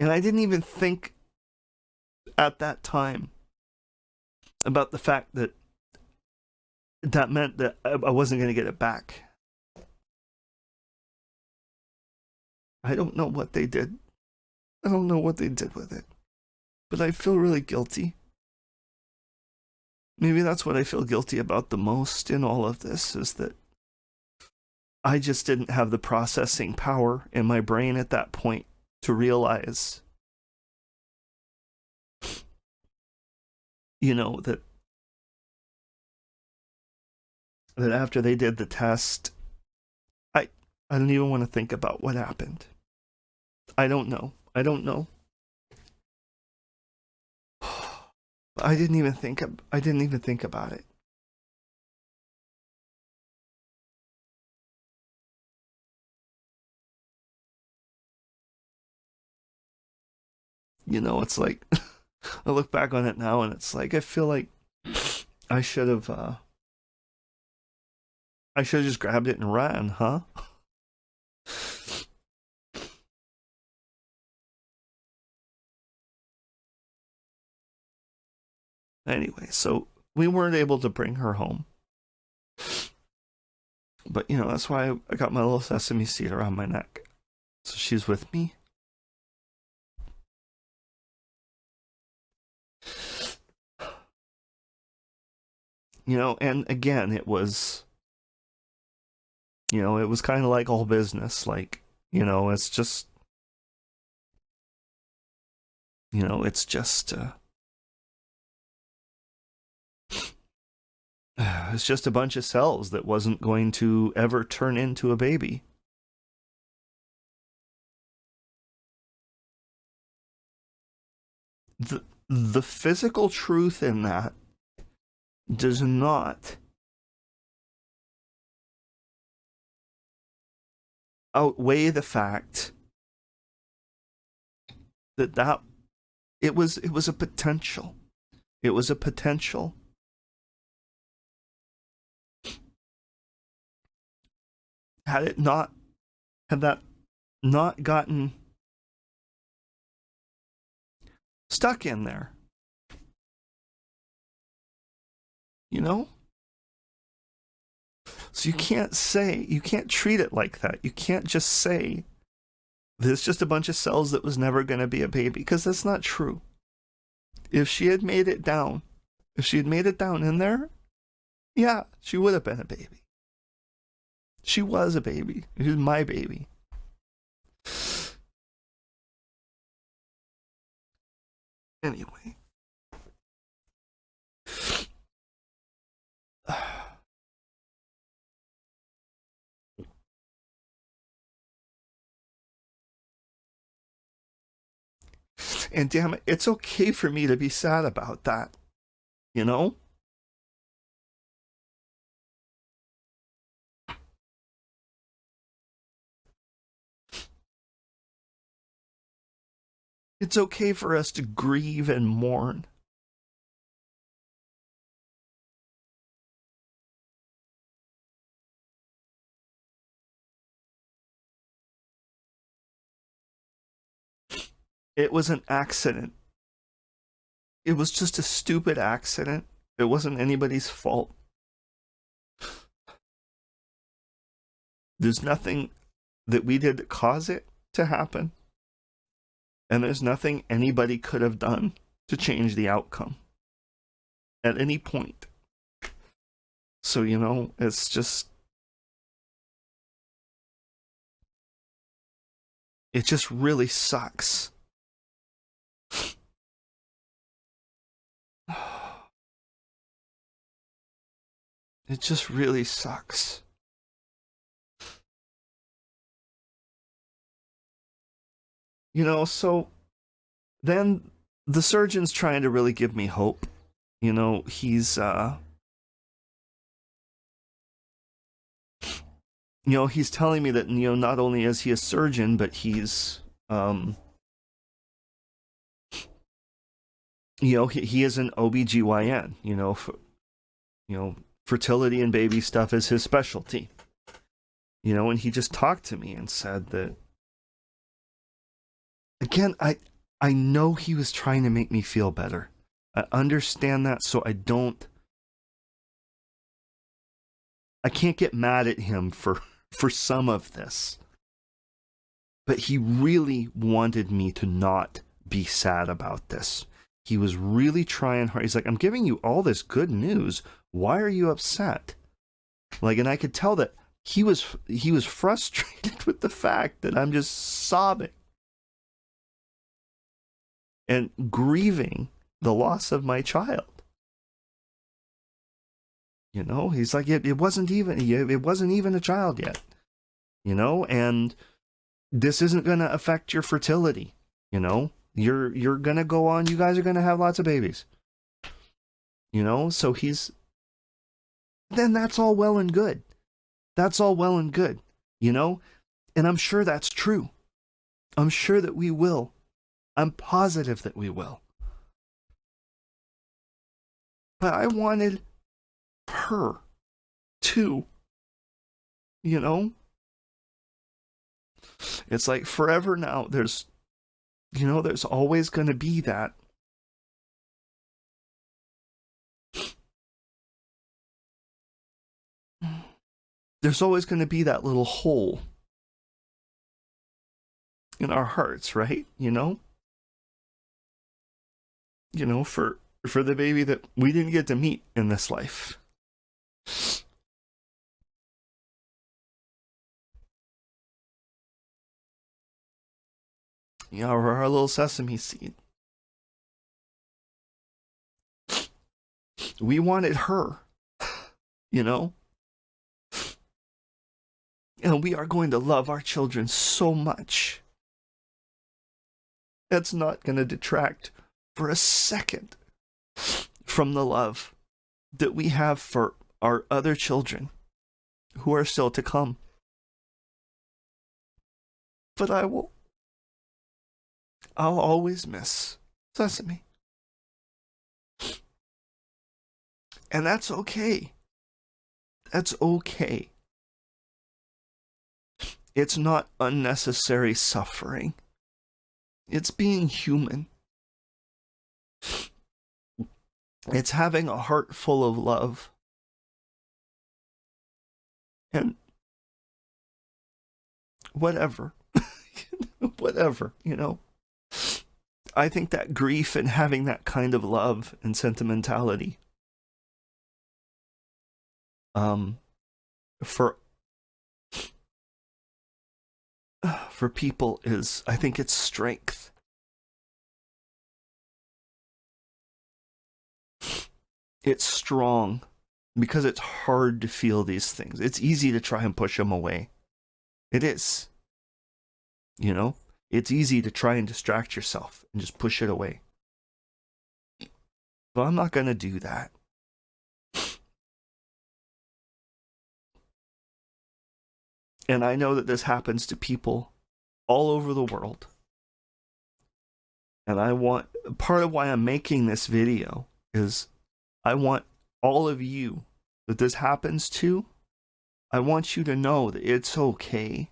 And I didn't even think at that time about the fact that that meant that I wasn't going to get it back. I don't know what they did. I don't know what they did with it. But I feel really guilty. Maybe that's what I feel guilty about the most in all of this, is that I just didn't have the processing power in my brain at that point to realize, you know, that after they did the test, I don't even want to think about what happened. I don't know. I didn't even think about it. You know, it's like I look back on it now and it's like I feel like I should have just grabbed it and ran, huh? Anyway, so we weren't able to bring her home. But, you know, that's why I got my little sesame seed around my neck. So she's with me. You know, and again, it was, you know, it was kind of like all business. Like, you know, it's just, you know, it's just, it's just a bunch of cells that wasn't going to ever turn into a baby. The physical truth in that does not outweigh the fact that it was a potential. It was a potential. Had that not gotten stuck in there, you know? So you can't treat it like that. You can't just say there's just a bunch of cells that was never going to be a baby, because that's not true. If she had made it down in there, yeah, she would have been a baby. She was a baby. She was my baby. Anyway. And damn it, it's okay for me to be sad about that. You know? It's okay for us to grieve and mourn. It was an accident. It was just a stupid accident. It wasn't anybody's fault. There's nothing that we did to cause it to happen. And there's nothing anybody could have done to change the outcome at any point. So, you know, it's just, it just really sucks. It just really sucks. You know, so then the surgeon's trying to really give me hope. You know, he's, you know, he's telling me that, you know, not only is he a surgeon, but he's, you know, he is an OBGYN, you know, fertility and baby stuff is his specialty. You know, and he just talked to me and said that, again, I know he was trying to make me feel better. I understand that, so I can't get mad at him for some of this. But he really wanted me to not be sad about this. He was really trying hard. He's like, I'm giving you all this good news. Why are you upset? Like, and I could tell that he was frustrated with the fact that I'm just sobbing and grieving the loss of my child. You know, he's like, it wasn't even a child yet. You know, and this isn't going to affect your fertility. You know, you're going to go on. You guys are going to have lots of babies. You know, so then that's all well and good. That's all well and good, you know? And I'm sure that's true. I'm sure that we will. I'm positive that we will. But I wanted her too, you know? It's like forever now, there's always going to be that. There's always going to be that little hole in our hearts, right? You know, for the baby that we didn't get to meet in this life. You know, our little sesame seed. We wanted her, you know? And we are going to love our children so much. That's not going to detract for a second from the love that we have for our other children who are still to come. But I'll always miss Sesame. And that's okay. That's okay. It's not unnecessary suffering. It's being human. It's having a heart full of love. And whatever. Whatever, you know. I think that grief and having that kind of love and sentimentality for people is, I think it's strength. It's strong because it's hard to feel these things. It's easy to try and push them away. It is. You know, it's easy to try and distract yourself and just push it away. But I'm not going to do that. And I know that this happens to people all over the world. And part of why I'm making this video is I want all of you that this happens to, I want you to know that it's okay.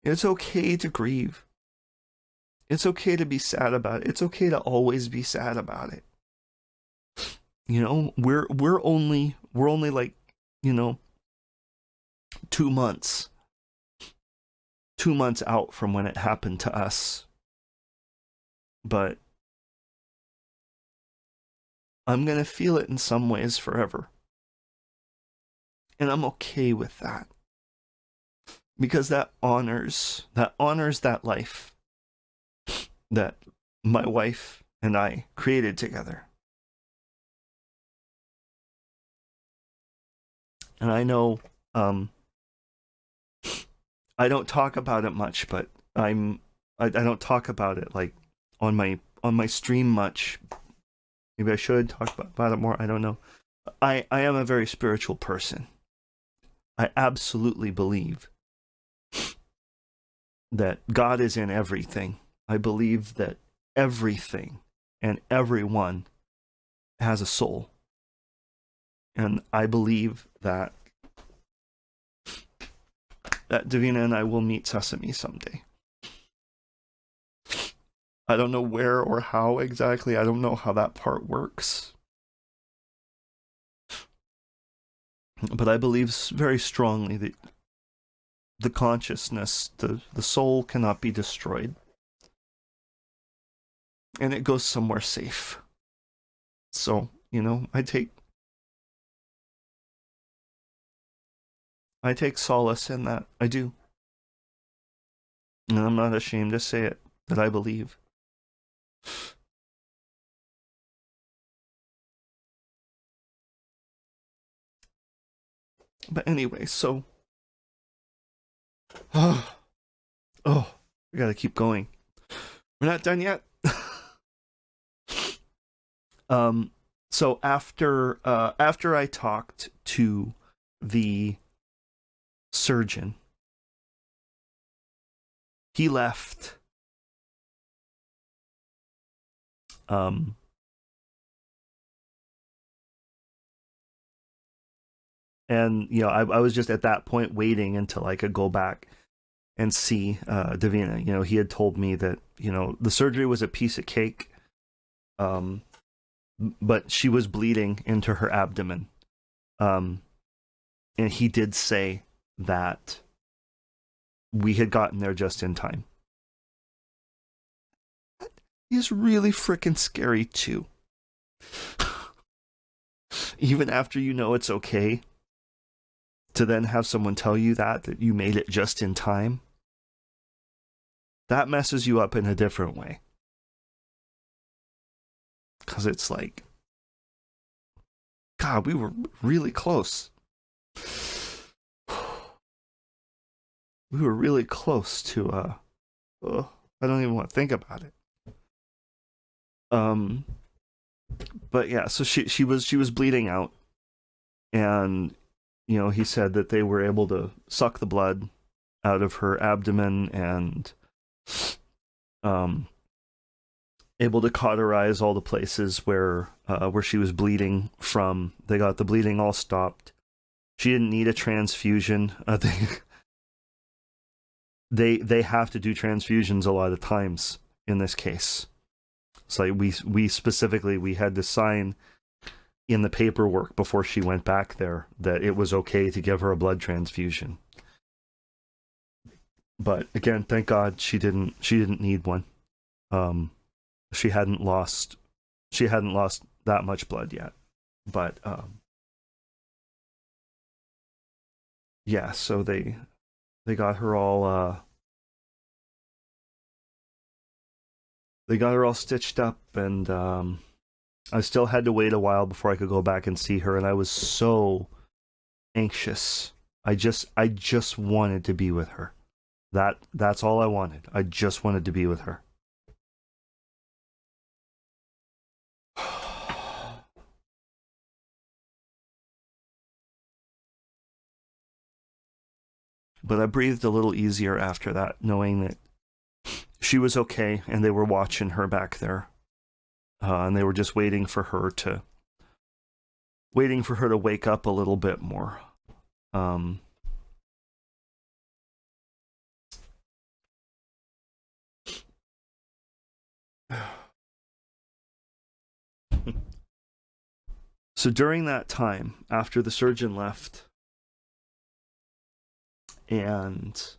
It's okay to grieve. It's okay to be sad about it. It's okay to always be sad about it. You know, we're only like, you know, 2 months out from when it happened to us. But I'm going to feel it in some ways forever. And I'm okay with that. Because that honors that life that my wife and I created together. And I know I don't talk about it much, but I don't talk about it like on my stream much. Maybe I should talk about it more. I don't know. I am a very spiritual person. I absolutely believe that God is in everything. I believe that everything and everyone has a soul. And I believe that that Davina and I will meet Sesame someday. I don't know where or how exactly. I don't know how that part works. But I believe very strongly that the consciousness, the soul cannot be destroyed. And it goes somewhere safe. So, you know, I take solace in that. I do. And I'm not ashamed to say it, that I believe. But anyway, so... Oh, we gotta keep going. We're not done yet. So after I talked to the surgeon, he left. And you know, I was just at that point waiting until I could go back and see Davina. You know, he had told me that, you know, the surgery was a piece of cake, but she was bleeding into her abdomen. And he did say that we had gotten there just in time. That is really freaking scary too. Even after you know it's okay, to then have someone tell you that you made it just in time, that messes you up in a different way. Because it's like, God, we were really close. We were really close to, I don't even want to think about it. But yeah, so she was bleeding out, and you know, he said that they were able to suck the blood out of her abdomen and able to cauterize all the places where she was bleeding from. They got the bleeding all stopped. She didn't need a transfusion. They have to do transfusions a lot of times in this case. So we specifically, we had to sign in the paperwork before she went back there that it was okay to give her a blood transfusion. But again, thank God she didn't need one. She hadn't lost that much blood yet. But yeah, so they got her all stitched up, and I still had to wait a while before I could go back and see her, and I was so anxious. I just wanted to be with her. That's all I wanted. I just wanted to be with her. But I breathed a little easier after that, knowing that she was okay and they were watching her back there. And they were just waiting for her to wake up a little bit more. So during that time, after the surgeon left, and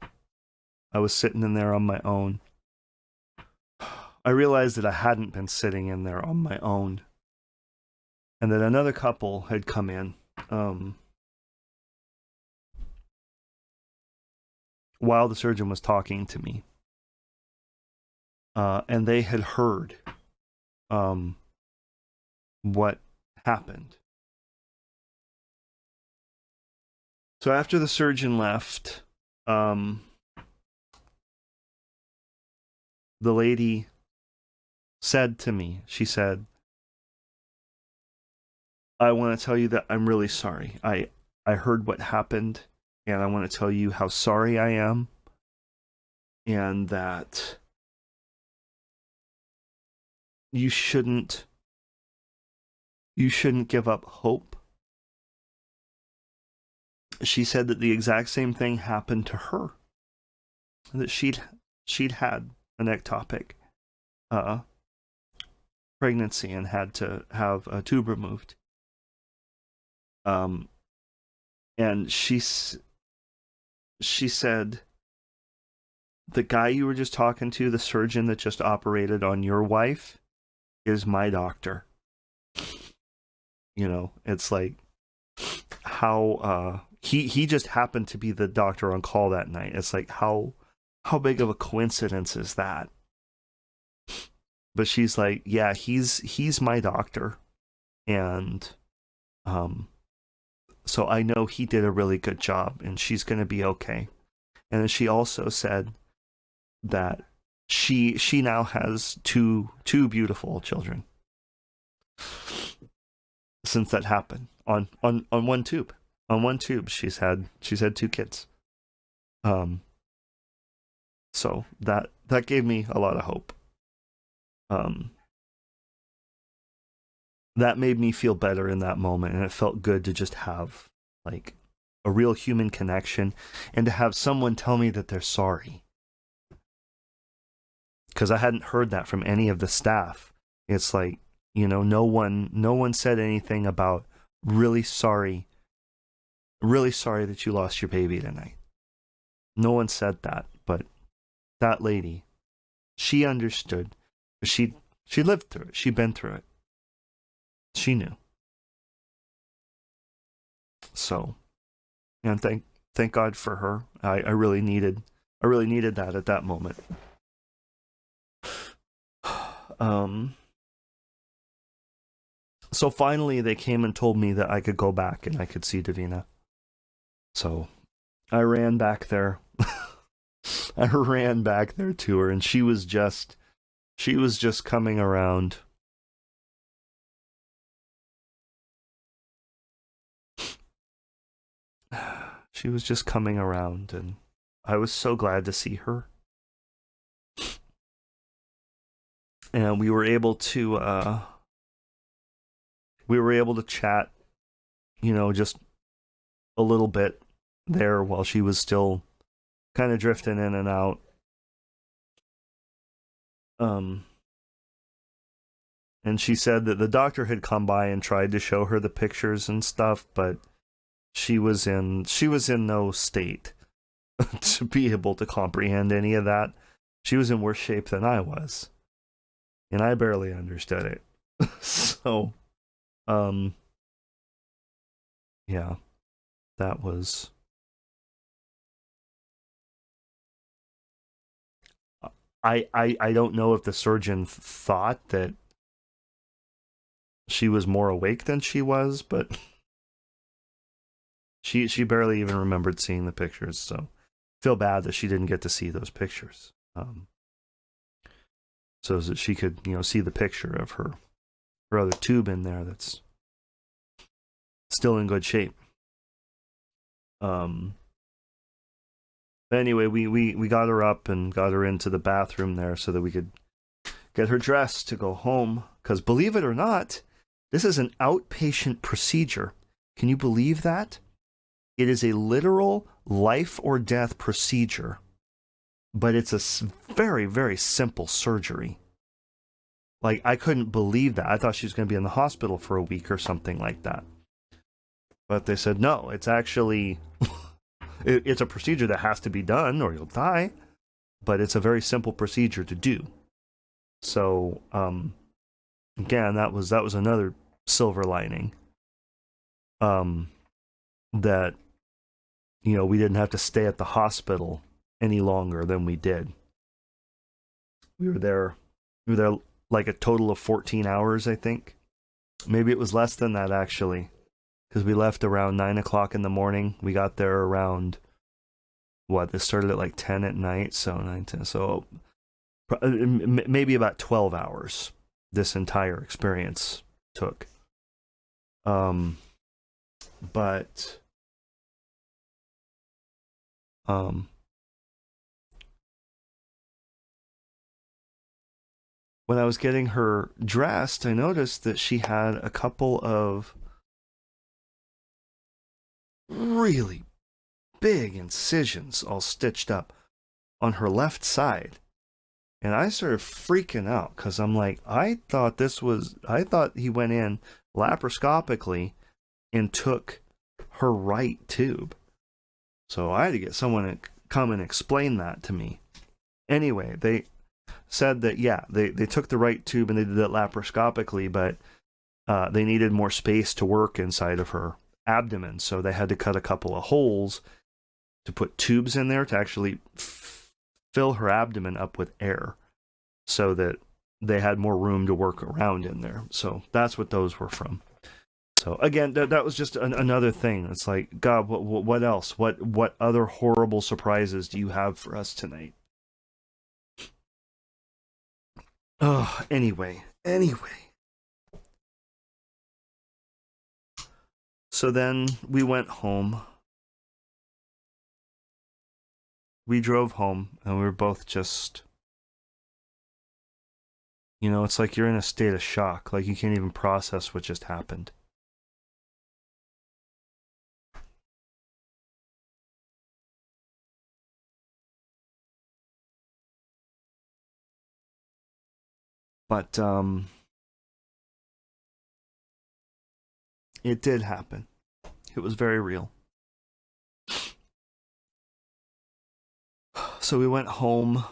I was sitting in there on my own, I realized that I hadn't been sitting in there on my own, and that another couple had come in while the surgeon was talking to me, and they had heard what happened. So after the surgeon left, the lady said to me, she said, I want to tell you that I'm really sorry. I heard what happened, and I want to tell you how sorry I am, and that you shouldn't give up hope. she said that the exact same thing happened to her, that she'd had an ectopic pregnancy and had to have a tube removed. And she said, the guy you were just talking to, the surgeon that just operated on your wife, is my doctor. You know, it's like how he just happened to be the doctor on call that night. It's like how big of a coincidence is that? But she's like, yeah, he's my doctor, and so I know he did a really good job, and she's gonna be okay. And then she also said that she now has two beautiful children since that happened on one tube. On one tube, she's had 2 kids. So that gave me a lot of hope. That made me feel better in that moment, and it felt good to just have like a real human connection, and to have someone tell me that they're sorry. Because I hadn't heard that from any of the staff. It's like, you know, no one said anything about really sorry that you lost your baby tonight. No one said that, but that lady, she understood. She lived through it. She'd been through it. She knew. So, and thank God for her. I really needed that at that moment. So finally they came and told me that I could go back and I could see Davina. So I ran back there. I ran back there to her, and she was just coming around. She was just coming around, and I was so glad to see her. And we were able to chat, you know, just a little bit there while she was still kind of drifting in and out. And she said that the doctor had come by and tried to show her the pictures and stuff, but she was in no state to be able to comprehend any of that. She was in worse shape than I was, and I barely understood it. So, yeah, that was. I don't know if the surgeon thought that she was more awake than she was, but she barely even remembered seeing the pictures, so feel bad that she didn't get to see those pictures. So that she could, you know, see the picture of her other tube in there that's still in good shape. But anyway, we got her up and got her into the bathroom there so that we could get her dressed to go home. Because believe it or not, this is an outpatient procedure. Can you believe that? It is a literal life or death procedure, but it's a very, very simple surgery. Like, I couldn't believe that. I thought she was going to be in the hospital for a week or something like that. But they said, no, it's actually, it's a procedure that has to be done or you'll die, but it's a very simple procedure to do. So, again, that was another silver lining. That, you know, we didn't have to stay at the hospital any longer than we did. We were there like a total of 14 hours, I think. Maybe it was less than that, actually, because we left around 9 o'clock in the morning. We got there around, this started at like 10 at night, so 9, 10, so maybe about 12 hours this entire experience took. But when I was getting her dressed, I noticed that she had a couple of really big incisions all stitched up on her left side. And I started freaking out because I'm like, I thought he went in laparoscopically and took her right tube. So I had to get someone to come and explain that to me. Anyway, they said that, yeah, they took the right tube and they did it laparoscopically, but they needed more space to work inside of her abdomen. So they had to cut a couple of holes to put tubes in there to actually fill her abdomen up with air so that they had more room to work around in there. So that's what those were from. So again, that was just another thing. It's like, God, what else? What other horrible surprises do you have for us tonight? Oh, anyway. So then we went home. We drove home, and we were both just, it's like you're in a state of shock. Like you can't even process what just happened. But it did happen. It was very real. So we went home.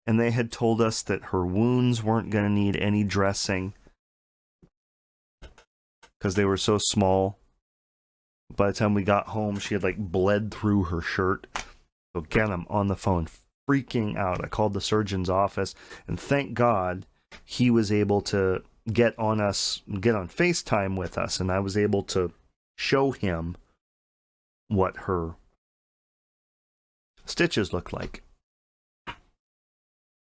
And they had told us that her wounds weren't going to need any dressing because they were so small. By the time we got home, she had like bled through her shirt. So again, I'm on the phone freaking out. I called the surgeon's office, and thank God he was able to get on FaceTime with us, and I was able to show him what her stitches looked like.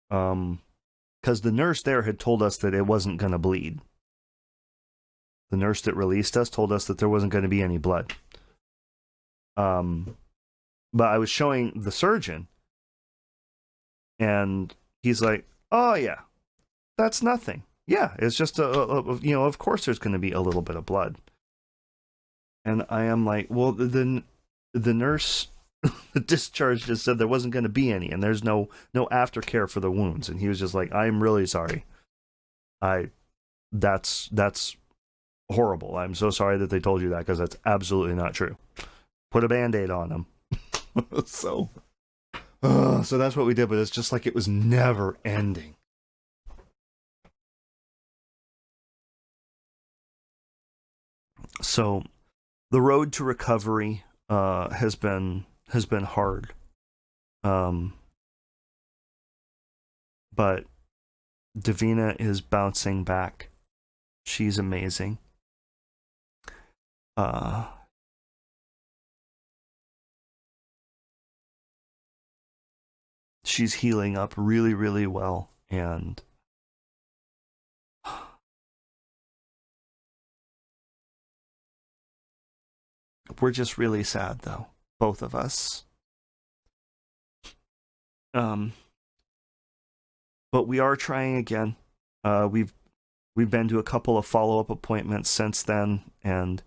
Because the nurse there had told us that it wasn't going to bleed. The nurse that released us told us that there wasn't going to be any blood. But I was showing the surgeon, and he's like, "Oh yeah, that's nothing. Yeah, it's just of course there's going to be a little bit of blood." And I am like, "Well, the nurse the discharge just said there wasn't going to be any, and there's no aftercare for the wounds." And he was just like, "I'm really sorry. That's horrible. I'm so sorry that they told you that, because that's absolutely not true. Put a Band-Aid on them." So that's what we did, but it's just like it was never ending. So the road to recovery has been hard. But Davina is bouncing back. She's amazing. She's healing up really, really well, and we're just really sad, though, both of us. But we are trying again. We've been to a couple of follow-up appointments since then, and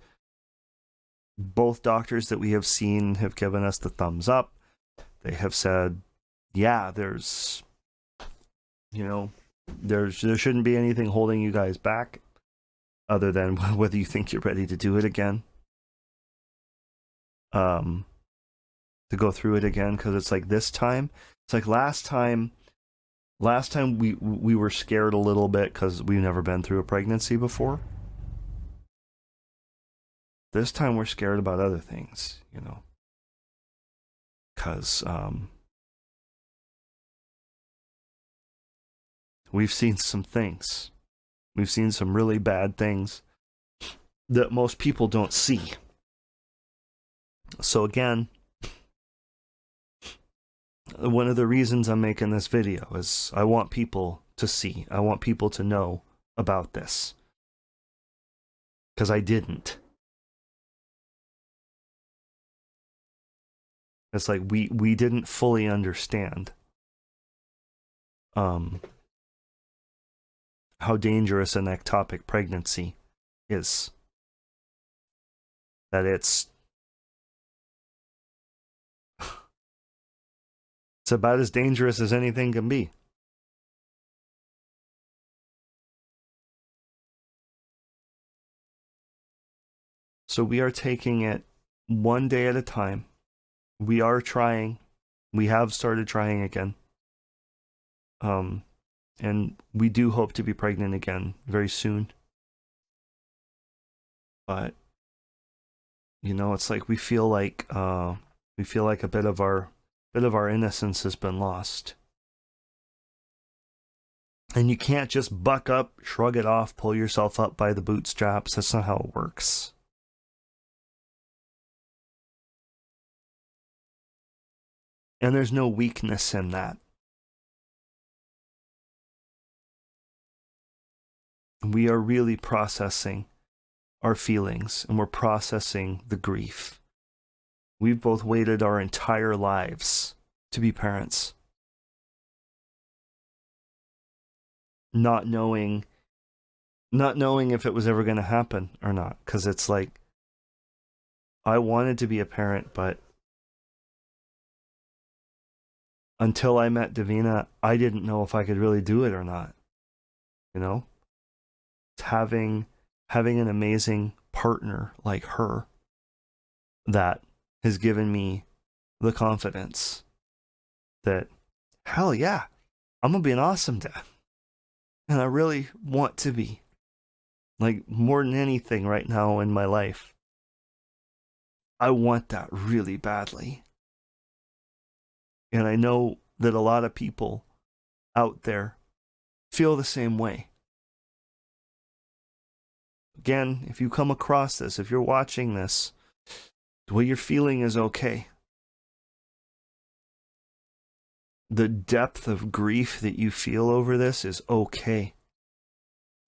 both doctors that we have seen have given us the thumbs up. They have said, yeah, there shouldn't be anything holding you guys back other than whether you think you're ready to do it again. To go through it again, because it's like this time, it's like last time we were scared a little bit because we've never been through a pregnancy before. This time we're scared about other things, because we've seen some things. We've seen some really bad things that most people don't see. So again, one of the reasons I'm making this video is I want people to see. I want people to know about this. Because I didn't. It's like we didn't fully understand how dangerous an ectopic pregnancy is. That it's about as dangerous as anything can be. So we are taking it one day at a time. We are trying. We have started trying again. And we do hope to be pregnant again very soon. But you know, it's like we feel like a bit of our innocence has been lost. And you can't just buck up, shrug it off, pull yourself up by the bootstraps. That's not how it works. And there's no weakness in that. We are really processing our feelings, and we're processing the grief. We've both waited our entire lives to be parents, not knowing if it was ever going to happen or not. Because it's like, I wanted to be a parent, but until I met Davina, I didn't know if I could really do it or not. You know? Having an amazing partner like her that has given me the confidence that, hell yeah, I'm gonna be an awesome dad. And I really want to be. Like, more than anything right now in my life, I want that really badly. And I know that a lot of people out there feel the same way. Again, if you come across this, if you're watching this, what you're feeling is okay. The depth of grief that you feel over this is okay.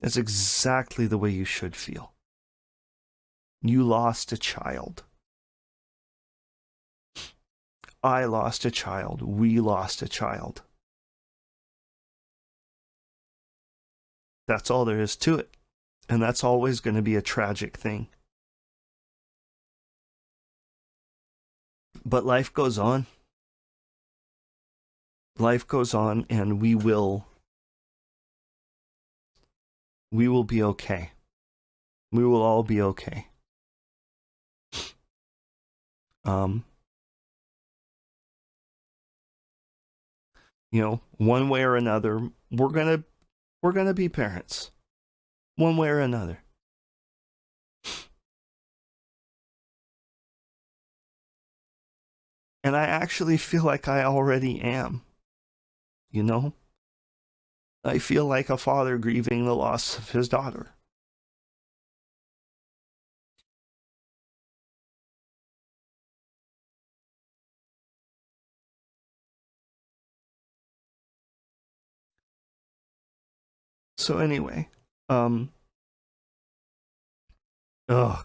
That's exactly the way you should feel. You lost a child. I lost a child. We lost a child. That's all there is to it. And that's always going to be a tragic thing. But life goes on. Life goes on, and we will be okay. We will all be okay. You know, one way or another, we're gonna be parents. One way or another. And I actually feel like I already am. You know? I feel like a father grieving the loss of his daughter. So anyway, oh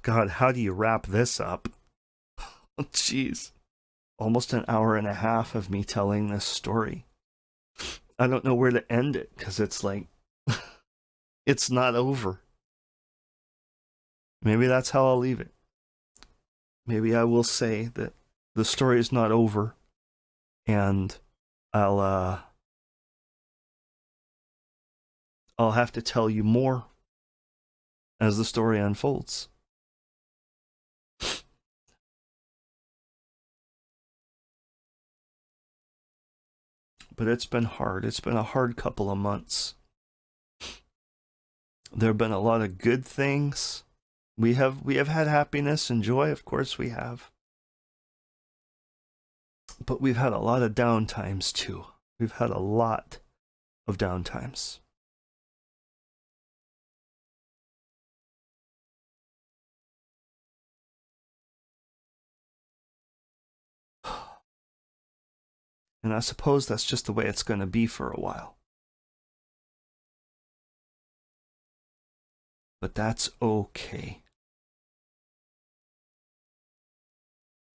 God, how do you wrap this up? Jeez. Almost an hour and a half of me telling this story. I don't know where to end it, because it's like, it's not over. Maybe that's how I'll leave it. Maybe I will say that the story is not over, and I'll have to tell you more as the story unfolds. But it's been hard. It's been a hard couple of months. There have been a lot of good things. We have had happiness and joy, of course we have. But we've had a lot of down times too. We've had a lot of down times. And I suppose that's just the way it's going to be for a while. But that's okay.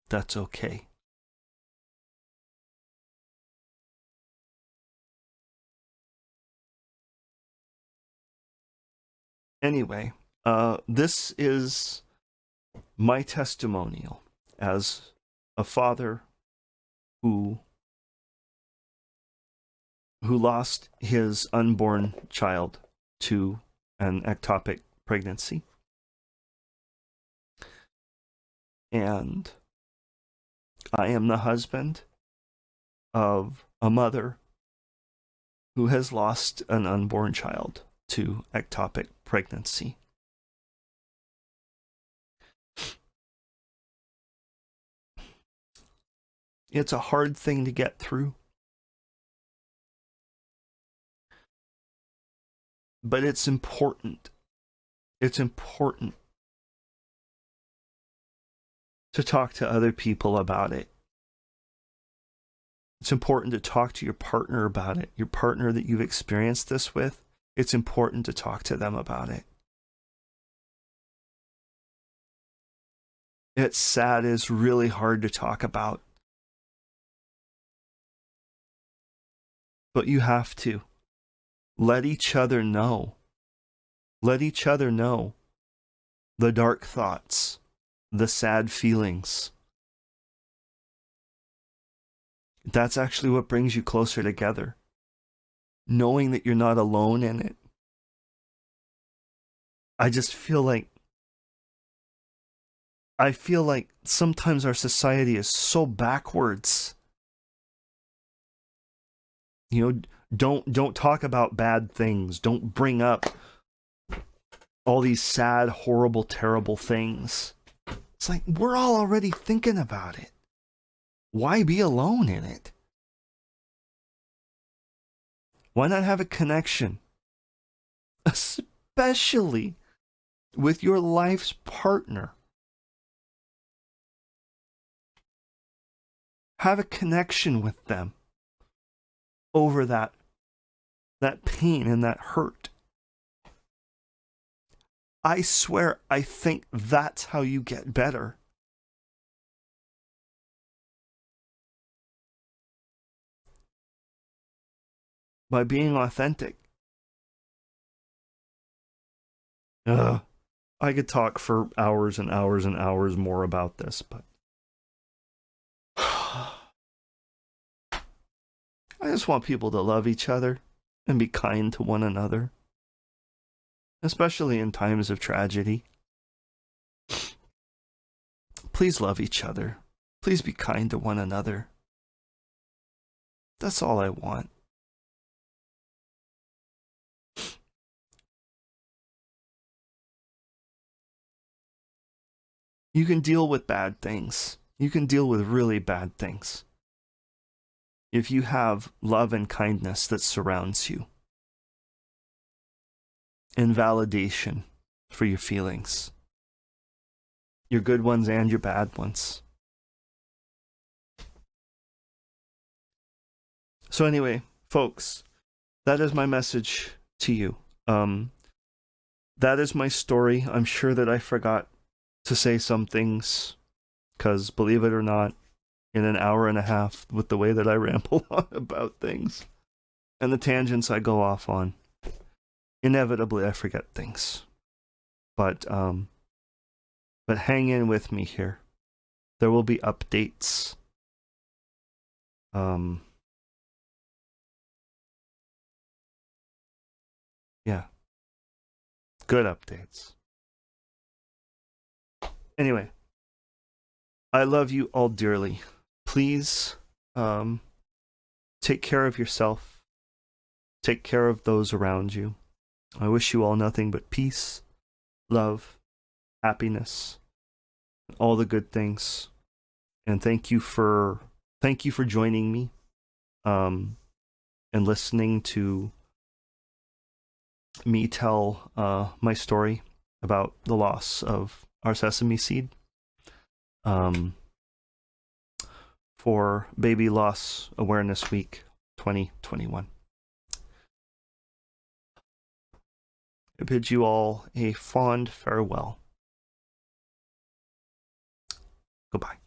That's okay. Anyway, This is my testimonial as a father who lost his unborn child to an ectopic pregnancy. And I am the husband of a mother who has lost an unborn child to ectopic pregnancy. It's a hard thing to get through. But it's important. It's important to talk to other people about it. It's important to talk to your partner about it. Your partner that you've experienced this with, it's important to talk to them about it. It's sad. It's really hard to talk about. But you have to. Let each other know. Let each other know the dark thoughts, the sad feelings. That's actually what brings you closer together. Knowing that you're not alone in it. I feel like sometimes our society is so backwards. You know, don't talk about bad things. Don't bring up all these sad, horrible, terrible things. It's like we're all already thinking about it. Why be alone in it? Why not have a connection? Especially with your life's partner. Have a connection with them over that pain and that hurt. I swear, I think that's how you get better. By being authentic. I could talk for hours and hours and hours more about this, but I just want people to love each other and be kind to one another. Especially in times of tragedy. Please love each other. Please be kind to one another. That's all I want. You can deal with bad things. You can deal with really bad things if you have love and kindness that surrounds you. And validation for your feelings. Your good ones and your bad ones. So anyway, folks, that is my message to you. That is my story. I'm sure that I forgot to say some things, because believe it or not, in an hour and a half, with the way that I ramble on about things and the tangents I go off on, inevitably I forget things. But hang in with me here. There will be updates. Yeah. Good updates. Anyway, I love you all dearly. Please take care of yourself. Take care of those around you. I wish you all nothing but peace, love, happiness, all the good things. And thank you for joining me and listening to me tell my story about the loss of our sesame seed for Baby Loss Awareness Week 2021. I bid you all a fond farewell. Goodbye.